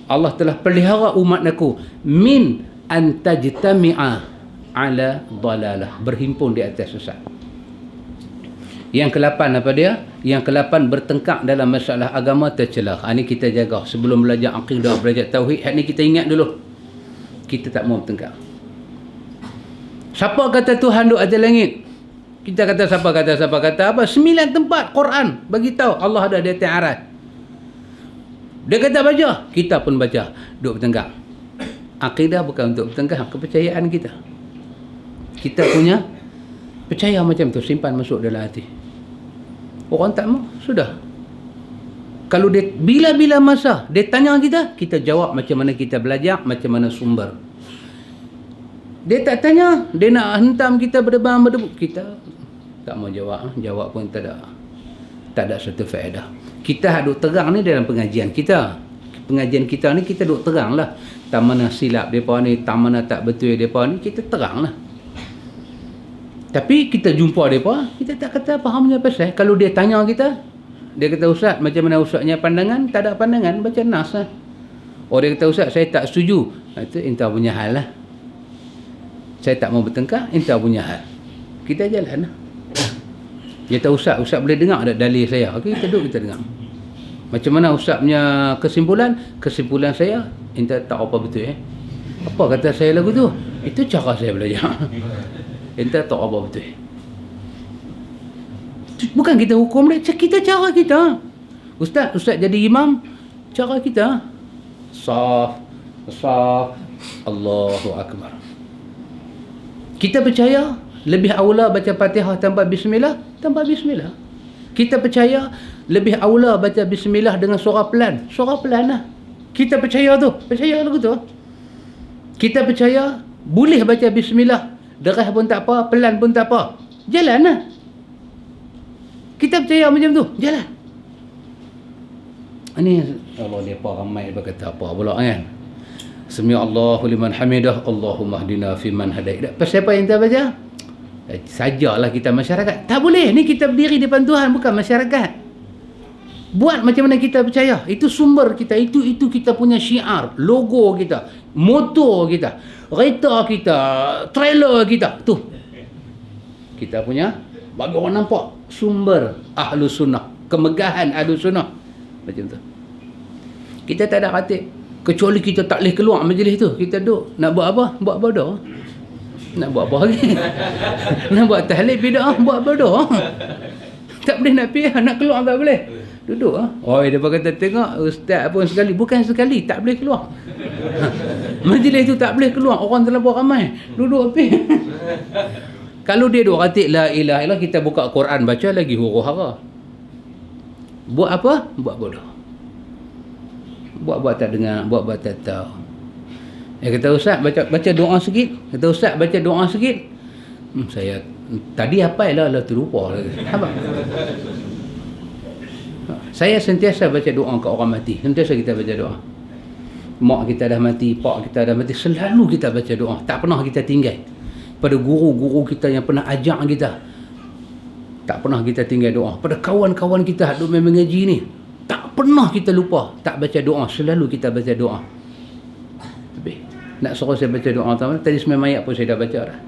Allah telah pelihara umat aku min an tajtami'a ala dhalalah, berhimpun di atas sesat. Yang ke-8 apa dia? Yang ke-8 bertengkar dalam masalah agama tercelah. Ini kita jaga sebelum belajar akidah, belajar tauhid. Hak ni kita ingat dulu. Kita tak mau bertengkar. Siapa kata Tuhan duduk atas langit? Kita kata siapa kata apa? 9 tempat Quran bagi tahu Allah ada di atas aras. Dia kata baca, kita pun baca. Duduk bertengkar. Akidah bukan untuk bertengkar, kepercayaan kita. Kita punya percaya macam tu, simpan masuk dalam hati. Orang tak mau, sudah. Kalau dia bila-bila masa dia tanya kita, kita jawab macam mana kita belajar, macam mana sumber. Dia tak tanya, dia nak hentam kita berdebar-berdebu, kita tak mau jawab. Jawab pun tak ada satu faedah. Kita duk terang ni dalam pengajian kita. Pengajian kita ni kita duk terang lah. Tak mana silap mereka ni, tak mana tak betul mereka ni, kita terang lah. Tapi kita jumpa mereka, kita tak kata fahamnya pasal. Kalau dia tanya kita, dia kata ustaz, macam mana ustaznya pandangan? Tak ada pandangan, baca nas lah. Oh, dia kata ustaz, saya tak setuju. Itu entah punya hal lah. Saya tak mau bertengkar, entah punya hal. Kita jalan lah. Dia kata ustaz boleh dengar tak dalil saya? Okey, kita duduk, kita dengar. Macam mana ustaz punya kesimpulan? Kesimpulan saya, entah tak apa betul Apa kata saya lagu tu? Itu cara saya belajar. Entah tak apa betul. Bukan kita hukum dia, kita cara kita. Ustaz jadi imam, cara kita. Saf, Allahu Akbar. Kita percaya lebih aula baca Fatihah tanpa bismillah, Kita percaya lebih aula baca bismillah dengan suara pelan lah. Kita percaya lagu tu. Kita percaya boleh baca bismillah, derah pun tak apa, pelan pun tak apa. Jalan lah. Kita percaya macam tu, jalan. Ini Allah dia ramai berkata apa pula kan? Sami Allahu liman hamidah, Allahumma hdina fi man hadait. Pasal apa yang kita baca? Sajalah kita masyarakat. Tak boleh. Ni kita berdiri di depan Tuhan, bukan masyarakat. Buat macam mana kita percaya. Itu sumber kita. Itu kita punya syiar, logo kita, motor kita, kereta kita, trailer kita. Tu. Kita punya, bagi orang nampak, sumber Ahlussunnah, kemegahan Ahlussunnah. Macam tu. Kita tak ada khatib. Kecuali kita tak boleh keluar majlis tu. Kita duduk. Nak buat apa? Buat bodoh. Nak buat apa lagi? Nak buat tahlil bid'ah, buat bodoh. Tak boleh nak pergi, nak keluar tak boleh. Duduk. Oh, dia kata tengok ustaz pun sekali. Bukan sekali, tak boleh keluar. Majlis tu tak boleh keluar. Orang terlalu ramai. Duduk pergi. Kalau dia duk kata la ilaha illallah, kita buka Quran baca lagi huru hara. Buat apa? Buat bodoh. Buat tak dengar, buat tak tahu. Kata ustaz baca doa sikit. Kata ustaz baca doa sikit. Saya tadi apa lah terlupa. Apa? Saya sentiasa baca doa ke orang mati. Sentiasa kita baca doa. Mak kita dah mati, pak kita dah mati, selalu kita baca doa. Tak pernah kita tinggal. Pada guru-guru kita yang pernah ajar kita, tak pernah kita tinggal doa. Pada kawan-kawan kita duk main mengaji ni, tak pernah kita lupa tak baca doa. Selalu kita baca doa. Tapi nak suruh saya baca doa tadi sembahyang mayat pun saya dah baca dah.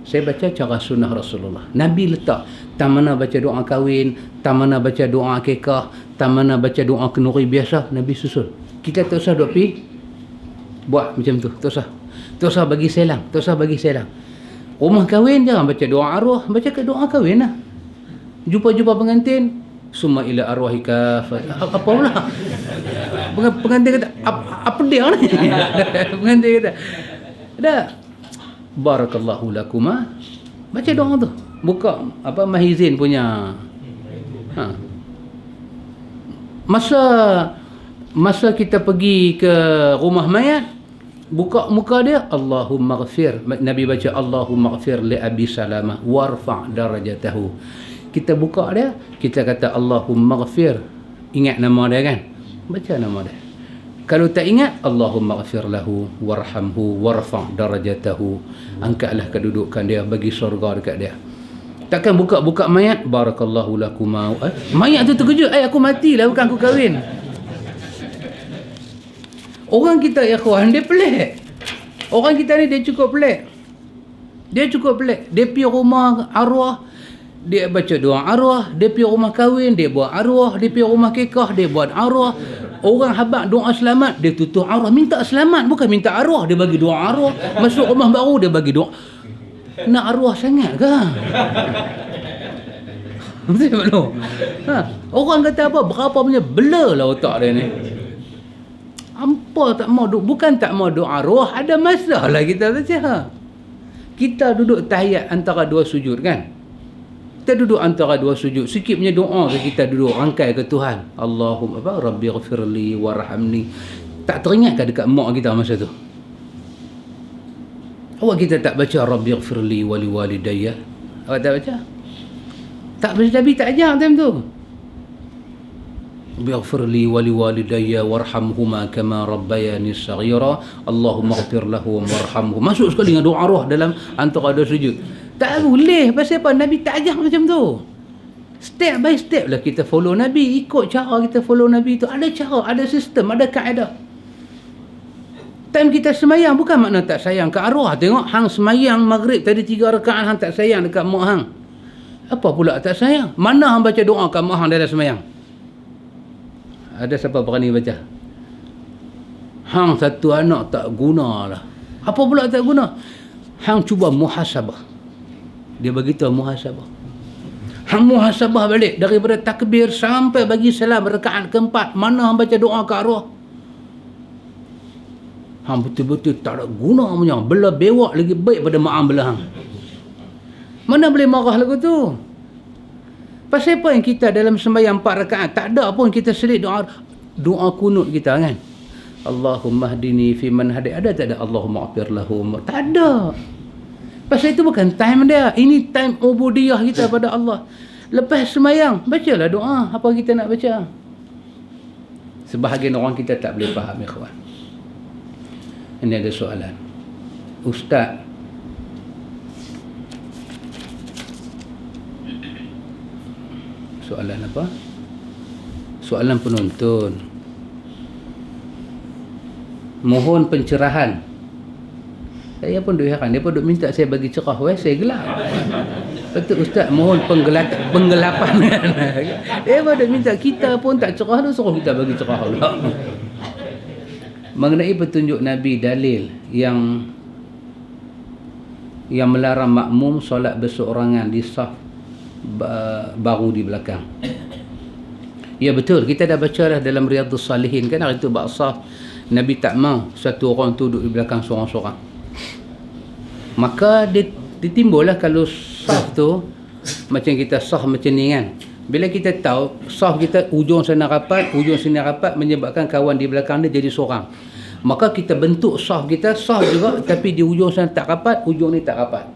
Saya baca cara sunnah Rasulullah. Nabi letak tak mana baca doa kahwin, tak mana baca doa akikah, tak mana baca doa kenuri biasa. Nabi susul. Kita tak usah duk pergi buat macam tu. Tak usah. Tak usah bagi selang. Tak usah bagi selang. Rumah kahwin jangan baca doa arwah. Baca ke doa kahwin lah. Jumpa-jumpa pengantin. Summa ila arwahika. Apa pula? Pengantin kata, apa dia ni? Pengantin kata, dah. Barakallahu lakuma. Baca doa tu. Buka Mahizin punya. Masa kita pergi ke rumah mayat, buka muka dia, Allahumma ghafir. Nabi baca Allahumma ghafir li Abi Salamah warfa' darajatahu. Kita buka dia, kita kata Allahumma ghafir. Ingat nama dia kan? Baca nama dia. Kalau tak ingat, Allahumma ghafir lahu warhamhu warfa' darajatahu. Angkatlah kedudukan dia, bagi syurga dekat dia. Takkan buka-buka mayat, barakallahu lakuma. Mayat tu terkejut, aku matilah, bukan aku kahwin. Orang kita ya kawan, dia pelik. Orang kita ni dia cukup pelik. Dia pergi rumah arwah, dia baca doa arwah. Dia pergi rumah kahwin, dia buat arwah. Dia pergi rumah kekah, dia buat arwah. Orang habaq doa selamat, dia tutup arwah. Minta selamat, bukan minta arwah. Dia bagi doa arwah. Masuk rumah baru, dia bagi doa. Nak arwah sangat ke? Betul tak? Orang kata apa? Berapa punya bela lah otak dia ni. Apa tak mau duk, bukan tak mau doa arwah, ada masalah kita baca. Kita duduk tahiyat antara dua sujud kan? Kita duduk antara dua sujud, sikit punya doa kita duduk rangkai ke Tuhan. Allahumma rabbi ghafirli warhamni. Tak teringat ke dekat mak kita masa tu? Awak kita tak baca rabbi ghafirli wali walidayya? Awak tak baca? Tak baca, Nabi tak ajar time tu. Bighfirli wali walidayya warhamhuma kama rabbayani saghira. Allahumma ighfir lahum warhamhum. Masuk sekali dengan doa arwah dalam antara dua sujud. Tak boleh. Pasal apa? Nabi tak ajar macam tu. Step by step lah kita follow Nabi. Ikut cara kita follow Nabi tu. Ada cara, ada sistem, ada kaedah. Time kita semayang bukan makna tak sayang ke arwah. Tengok hang semayang maghrib tadi 3 rakaat hang tak sayang dekat mak hang. Apa pula tak sayang? Mana hang baca doa kat mak hang dalam semayang? Ada siapa berani baca? Hang satu anak tak guna lah. Apa pula tak guna? Hang cuba muhasabah. Dia beritahu muhasabah. Hang muhasabah balik daripada takbir sampai bagi salam rakaat keempat. Mana hang baca doa ke arwah? Hang betul-betul tak ada guna punya. Bela bewak lagi baik pada mak hang bela hang. Mana boleh marah lagu tu? Pasal apa yang kita dalam sembahyang 4 rakaat tak ada pun kita selit doa kunut kita kan? Allahumma hdini fi man hadai. Ada tak ada Allahumma ighfir lahum? Tak ada. Pasal itu bukan time dia. Ini time ubudiyah kita pada Allah. Lepas sembahyang, bacalah doa apa kita nak baca. Sebahagian orang kita tak boleh faham, ikhwan. Ini ada soalan. Ustaz, soalan apa? Soalan penonton. Mohon pencerahan. Saya pun duk heran. Dia pun duk minta saya bagi cerah. Saya gelap. Betul Ustaz, mohon penggelapan. Dia pun duk minta kita pun tak cerah tu, suruh kita bagi cerah pula. Mengenai petunjuk Nabi dalil yang melarang makmum solat berseorangan di saf baru di belakang. Ya betul, kita dah baca dah dalam Riyadhus Salihin kan, hari tu baksah Nabi tak mau satu orang tu duduk di belakang seorang-seorang. Maka ditimbullah kalau saf tu macam kita saf macam ni kan. Bila kita tahu saf kita ujung sana rapat, ujung sini rapat, menyebabkan kawan di belakang dia jadi seorang. Maka kita bentuk saf kita, saf juga, tapi di ujung sana tak rapat, ujung ni tak rapat.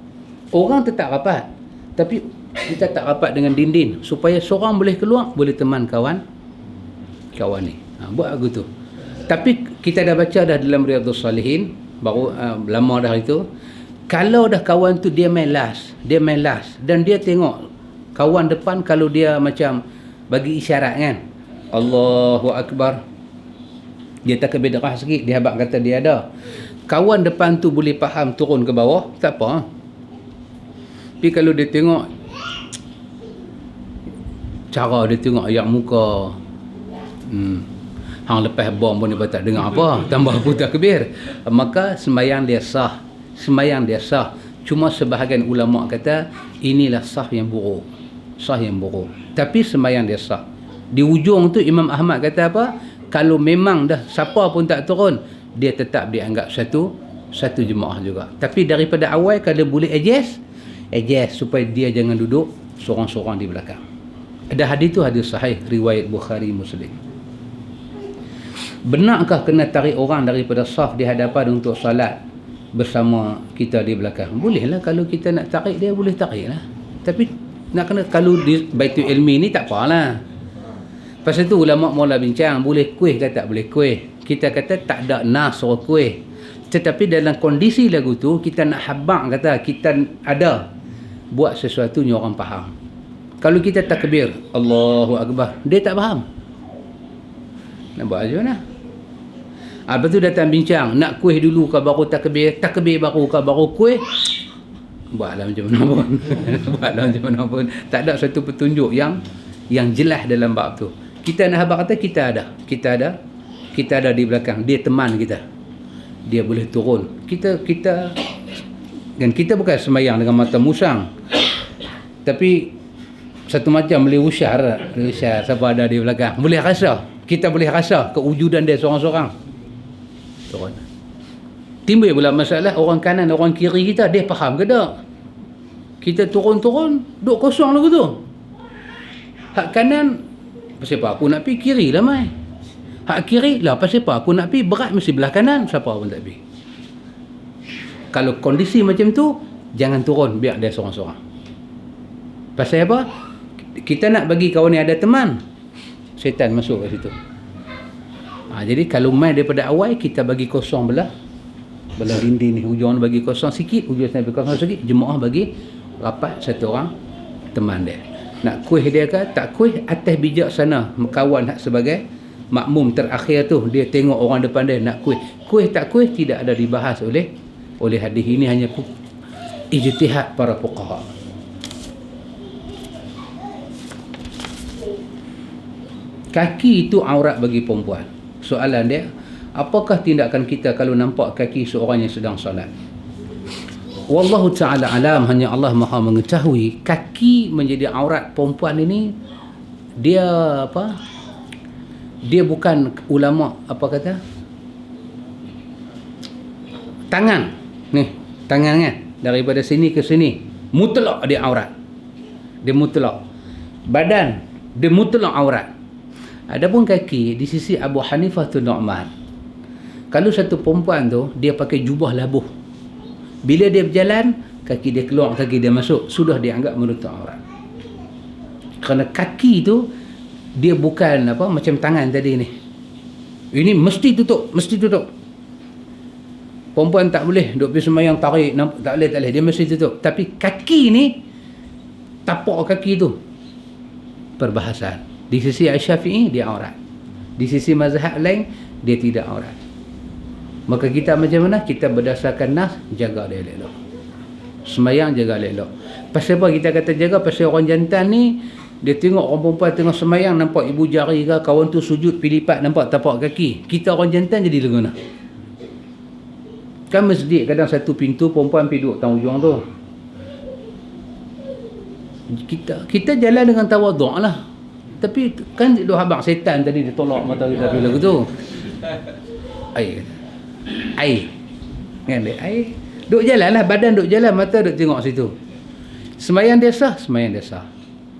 Orang tetap rapat, tapi kita tak rapat dengan dinding, supaya seorang boleh keluar, boleh teman kawan ni. Buat aku tu. Tapi kita dah baca dah dalam Riyadhus Salihin, baru lama dah itu. Kalau dah kawan tu dia main last, dan dia tengok kawan depan, kalau dia macam bagi isyarat kan, Allahu Akbar, dia takbir derah sikit, dia habaq kata dia ada. Kawan depan tu boleh faham turun ke bawah, tak apa. Tapi kalau dia tengok cara dia tengok ayat muka, hang lepas bom pun dia tak dengar apa, tambah pun takbir, maka sembahyang dia sah. Cuma sebahagian ulama kata inilah sah yang buruk. Tapi sembahyang dia sah. Di ujung tu Imam Ahmad kata apa? Kalau memang dah siapa pun tak turun, dia tetap dianggap satu jemaah juga. Tapi daripada awal kalau boleh adjust supaya dia jangan duduk seorang-seorang di belakang. Ada hadis tu hadis sahih riwayat Bukhari Muslim. Benarkah kena tarik orang daripada saf di hadapan untuk salat bersama kita di belakang? Bolehlah, kalau kita nak tarik dia boleh tarik lah. Tapi nak kena, kalau di Baitul Ilmi ni tak apalah. Pasal tu ulama mula bincang, boleh kuih ke tak boleh kuih. Kita kata tak ada nas suruh kuih. Tetapi dalam kondisi lagu tu, kita nak habaq kata kita ada buat sesuatu yang orang faham. Kalau kita takbir, Allahu Akbar, dia tak faham. Nak buat macam mana? Lepas tu datang bincang, nak kuih dulu ke baru takbir baru ke baru kuih. Buatlah macam mana pun. Tak ada satu petunjuk yang jelas dalam bab tu. Kita nak habaq kata kita ada di belakang, dia teman kita, dia boleh turun, kita dan kita bukan sembahyang dengan mata musang, tapi satu macam boleh usyar siapa ada di belakang, kita boleh rasa kewujudan dia seorang-seorang turun. Timbul pula masalah orang kanan orang kiri kita, dia faham ke tak? Kita turun duk kosong lagu tu. Hak kanan pasal apa aku nak pergi, kiri lah mai. Hak kiri lah pasal apa aku nak pergi, berat mesti belah kanan, siapa pun tak pergi. Kalau kondisi macam tu, jangan turun, biar dia seorang-seorang. Pasal apa? Kita nak bagi kawan ni ada teman, syaitan masuk kat situ. Jadi kalau main daripada awal, kita bagi kosong belah dinding ni, hujung bagi kosong sikit, hujung sana bagi kosong sikit, jemaah bagi rapat satu orang teman dia. Nak kuih dia ke tak kuih, atas bijak sana kawan hak sebagai makmum terakhir tu, dia tengok orang depan dia nak kuih tak kuih tidak ada dibahas oleh hadis ini, hanya ijtihad para fuqaha. Kaki itu aurat bagi perempuan. Soalan dia, apakah tindakan kita kalau nampak kaki seorang yang sedang solat? Wallahu ta'ala alam, hanya Allah Maha mengetahui. Kaki menjadi aurat perempuan ini, dia apa? Dia bukan ulama apa kata? Tangan. Ni, tangan kan? Daripada sini ke sini, mutlak dia aurat. Dia mutlak. Badan, dia mutlak aurat. Adapun kaki, di sisi Abu Hanifah tu Nu'man, kalau satu perempuan tu dia pakai jubah labuh, bila dia berjalan, kaki dia keluar, kaki dia masuk, sudah dianggap menutup aurat. Kerana kaki tu dia bukan apa macam tangan tadi ni. Ini mesti tutup. Perempuan tak boleh duk pergi sembahyang tarik, tak boleh, dia mesti tutup. Tapi kaki ni, tapak kaki tu perbahasan. Di sisi Asy-Syafi'i dia aurat. Di sisi mazhab lain dia tidak aurat. Maka kita macam mana? Kita berdasarkan nas, jaga dia elok. Sembahyang jaga elok. Pasal apa kita kata jaga? Pasal orang jantan ni, dia tengok orang perempuan tengah sembahyang, nampak ibu jari ke, kawan tu sujud pilipat, nampak tapak kaki. Kita orang jantan jadi lengana. Kan masjid kadang satu pintu, perempuan pergi duduk tang ujung tu. Kita jalan dengan tawaduk lah. Tapi kan duk habaq setan tadi dia tolak mata kita lagu tu. Air. Kan dia air. Duk jalan lah, badan duk jalan, mata duk tengok situ. Sembahyang dia sah.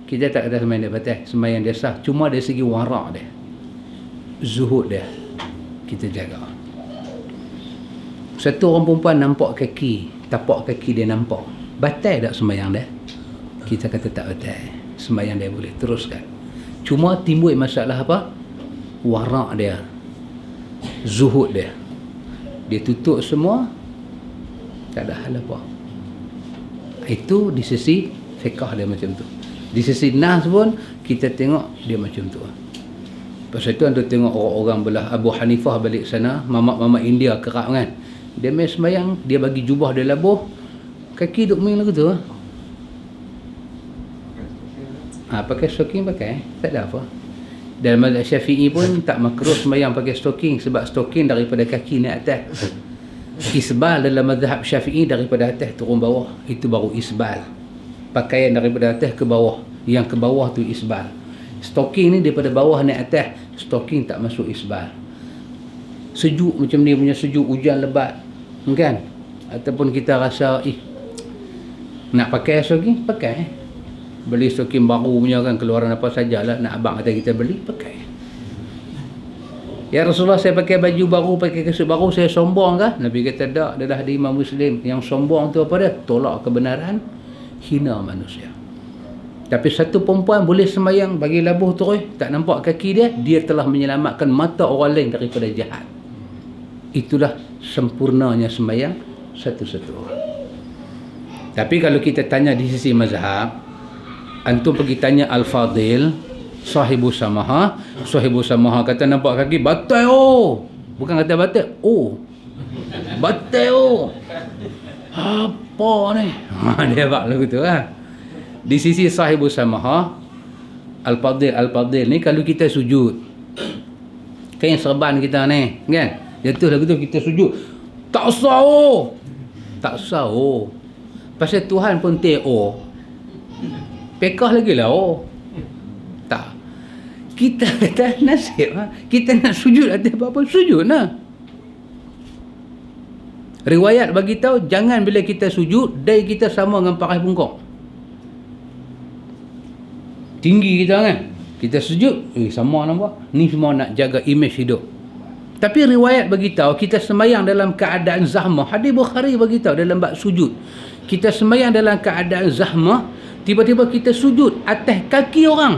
Kita tak kata sembahyang dia batal, sembahyang dia sah. Cuma dari segi warak dia, zuhud dia, kita jaga. Satu orang perempuan nampak kaki, tapak kaki dia nampak, batal tak sembahyang dia? Kita kata tak batal, sembahyang dia boleh teruskan. Cuma timbul masalah apa? Warak dia, zuhud dia, dia tutup semua, tak ada hal apa. Itu di sisi fiqh dia macam tu. Di sisi nas pun kita tengok dia macam tu. Pasal tu anda tengok orang-orang belah Abu Hanifah balik sana, mamak-mamak India kerap kan, dia main sembahyang, dia bagi jubah dia labuh, kaki duk main lagu tu. Pakai stocking pakai, tak ada apa. Dan mazhab Syafi'i pun tak makruh sembahyang pakai stocking, sebab stocking daripada kaki naik atas. Isbal dalam mazhab Syafi'i daripada atas turun bawah, itu baru isbal. Pakaian daripada atas ke bawah, yang ke bawah tu isbal. Stocking ni daripada bawah naik atas, stocking tak masuk isbal. Sejuk macam ni punya sejuk, hujan lebat kan, ataupun kita rasa nak pakai stocking, pakai. Beli stocking baru punya kan, keluaran apa sajalah, nak abang kata kita beli, pakai. Ya Rasulullah, saya pakai baju baru, pakai kasut baru, saya sombong kah? Nabi kata tak, adalah di Imam Muslim. Yang sombong tu apa dia? Tolak kebenaran, hina manusia. Tapi satu perempuan boleh sembahyang bagi labuh terus, tak nampak kaki dia, dia telah menyelamatkan mata orang lain daripada jahat. Itulah sempurnanya sembahyang satu-satu orang. Tapi kalau kita tanya di sisi mazhab, antum pergi tanya Al-Fadil, sahibu samaha, kata nampak kaki, batal oh. Bukan kata batal, oh. Batal oh. Apa ni? Dia buat lagu tu lah. Di sisi sahibu samaha, Al-Fadil ni, kalau kita sujud, kain serban kita ni, kan? Jatuh lagu tu, kita sujud, tak sah oh. Tak sah oh. Pasal Tuhan pun T.O. Pekah lagi lah oh. Tak. Kita kata nasib ha? Kita nak sujud atas apa-apa, sujud lah. Riwayat bagi tahu jangan bila kita sujud dai kita sama dengan paras bungkuk. Tinggi kita kan, kita sujud sama nampak. Ni semua nak jaga image hidup. Tapi riwayat bagi tahu kita sembahyang dalam keadaan zahmah. Hadis Bukhari bagi tahu dalam bab sujud, kita sembahyang dalam keadaan zahmah, tiba-tiba kita sujud atas kaki orang.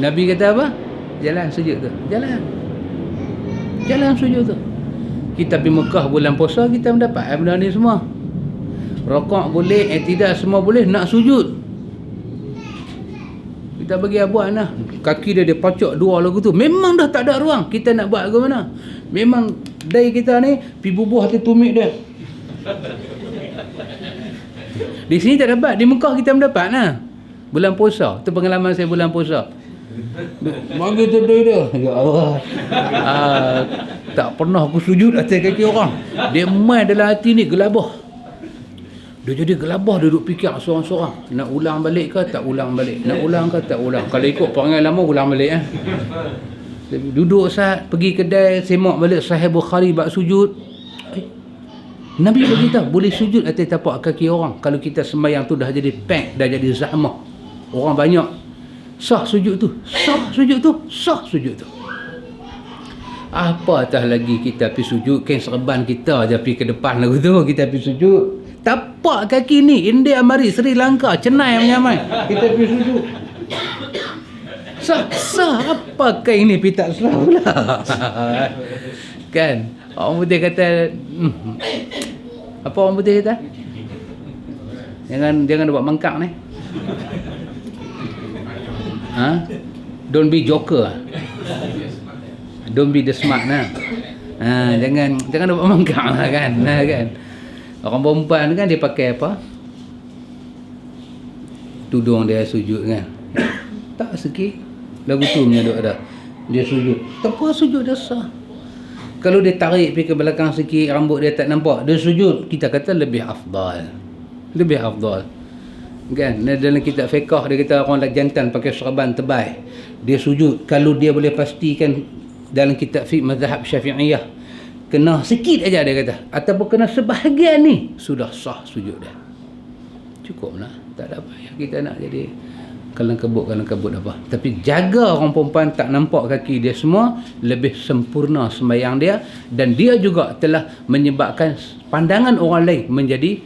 Nabi kata apa? Jalan sujud tu. Jalan sujud tu. Kita pergi Mekah bulan puasa, kita mendapat benda ni semua. Rokok boleh, tidak semua boleh, nak sujud. Kita bagi abuan lah. Kaki dia pacak dua lagu tu. Memang dah tak ada ruang. Kita nak buat ke mana? Memang dari kita ni, pergi bubuh hati tumit dia. Di sini tak dapat, di Mekah kita mendapat lah. Bulan puasa, tu pengalaman saya bulan puasa. Bagi tu dia, ya Allah, tak pernah aku sujud atas kaki orang. Dia main dalam hati ni gelabah. Dia jadi gelabah, dia duduk fikir seorang-seorang, nak ulang balik ke tak ulang balik, nak ulang ke tak ulang. Kalau ikut perangai lama, ulang balik Duduk saat pergi kedai, semak balik Sahih Bukhari bab sujud. Nabi beritahu boleh sujud atas tapak kaki orang. Kalau kita sembahyang tu dah jadi pack, dah jadi zahmah, orang banyak, sah sujud tu, sah sujud tu, sah sujud tu. Apatah lagi kita pergi sujud, kain serban kita je pergi ke depan lagu tu, kita pergi sujud. Tapak kaki ni, India, mari Sri Lanka, Chennai menyamai, kita pergi sujud. Sah apakah ini pergi tak sah pula? Kan? Orang putih kata, apa orang putih kata? Jangan buat mengkak ni. Don't be joker. Don't be the smart nah. Jangan buat mengkak lah kan. Kan. Orang perempuan kan dia pakai apa? Tudung dia sujud kan. Tak sikit. Lagu tu punya duk ada. Dia sujud. Tak apa sujud dah sah. Kalau dia tarik pergi ke belakang sikit, rambut dia tak nampak, dia sujud, kita kata lebih afdal. Lebih afdal. Kan? Dalam kitab fiqh dia kata orang jantan pakai serban tebal, dia sujud, kalau dia boleh pastikan dalam kitab fiqh mazhab Syafi'iyah kena sikit aja dia kata, ataupun kena sebahagian ni, sudah sah sujud dia. Cukuplah, tak ada payah kita nak jadi Kalang kabut apa. Tapi jaga orang perempuan tak nampak kaki dia semua, lebih sempurna sembahyang dia, dan dia juga telah menyebabkan pandangan orang lain menjadi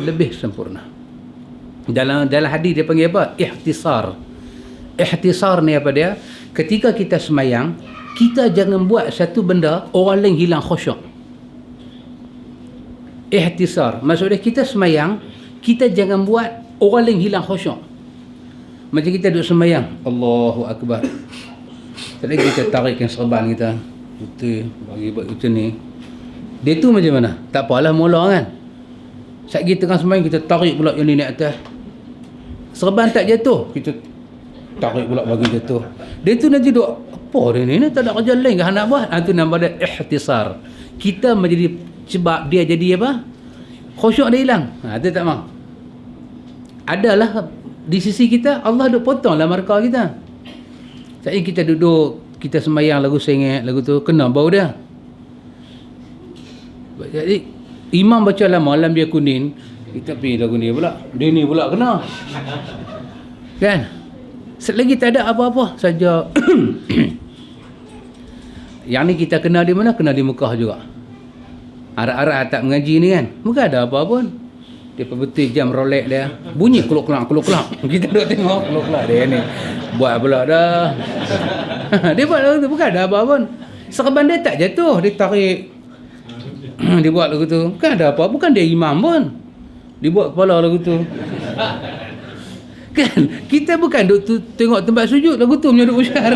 lebih sempurna. Dalam hadis dia panggil apa? Ihtisar. Ihtisar ni apa dia? Ketika kita sembahyang, kita jangan buat satu benda orang lain hilang khusyuk. Ihtisar. Maksudnya kita sembahyang, kita jangan buat orang lain hilang khusyuk. Macam kita duduk sembahyang, Allahu Akbar. Tadi kita tarikkan serban kita, betul, bagi buat macam ni. Dia tu macam mana? Tak apalah mula kan. Saat kita tengah sembahyang, kita tarik pula yang ni naik atas. Serban tak jatuh, kita tarik pula bagi jatuh. Dia tu nanti duduk, apa dia ni? Tak ada kerja lain ke nak buat? Itu nama dia ihtisar. Kita menjadi, sebab dia jadi apa? Khusyuk dia hilang. Itu tak mahu. Adalah di sisi kita, Allah duk potonglah markah kita. Saat kita duduk, kita sembahyang lagu sengit, lagu tu kena bau dia. Jadi imam baca lama, alam dia kuning, kita pergi lagu ni pula, dia ni pula kena. Kan? Selagi tak ada apa-apa saja. Yang ni kita kena di mana? Kena di Mekah juga. Arah-arah tak mengaji ni kan, bukan ada apa pun. Dia betul jam Rolex dia, bunyi keluk-kelak. Kita duduk tengok keluk-kelak dia ni. Buat pula dah. Dia buat lagu tu, bukan ada apa pun. Serban dia tak jatuh, dia tarik. Dia buat lagu tu, bukan ada apa, bukan dia imam pun. Dia buat kepala lagu tu. Kan, kita bukan duduk tengok tempat sujud, lagu tu punya duduk usyar.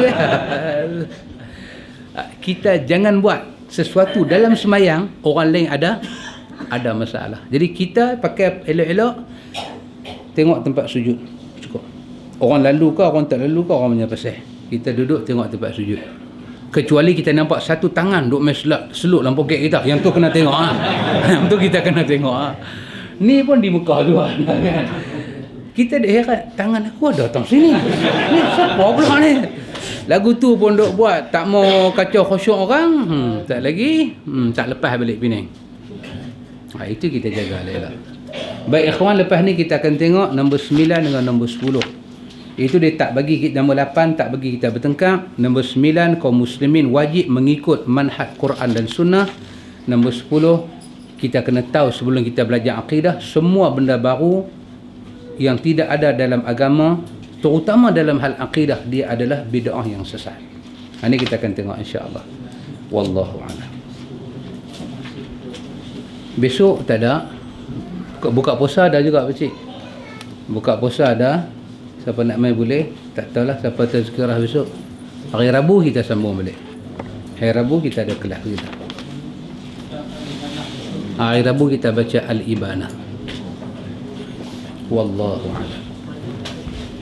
Kita jangan buat sesuatu dalam semayang orang lain ada masalah. Jadi kita pakai elok-elok, tengok tempat sujud, cukup. Orang lalu ke, orang tak lalu ke, orang punya pasal. Kita duduk tengok tempat sujud. Kecuali kita nampak satu tangan duk main seluk dalam poket kita, yang tu kena tengok yang tu kita kena tengok Ni pun di Mekah juga kan. Kita dah heran, tangan aku ada datang sini. Ni siapa pula ni? Lagu tu pun duk buat, tak mau kacau khusyuk orang. Tak lagi, tak lepas balik Penang. Itu kita jaga elok. Baik ikhwan, lepas ni kita akan tengok nombor 9 dengan nombor 10. Itu dia tak bagi kita, nombor 8 tak bagi kita bertengkar. Nombor 9, kaum muslimin wajib mengikut manhaj Quran dan sunnah. Nombor 10, kita kena tahu sebelum kita belajar akidah, semua benda baru yang tidak ada dalam agama, terutama dalam hal akidah, dia adalah bid'ah yang sesat. Ini kita akan tengok insya-Allah. Wallahu a'lam. Besok tak ada. Buka puasa ada juga pakcik. Buka puasa ada. Siapa nak main boleh. Tak tahulah siapa tazkirah besok. Hari Rabu kita sambung balik. Hari Rabu kita ada kelas kita. Hari Rabu kita baca Al-Ibanah. Wallahu a'lam.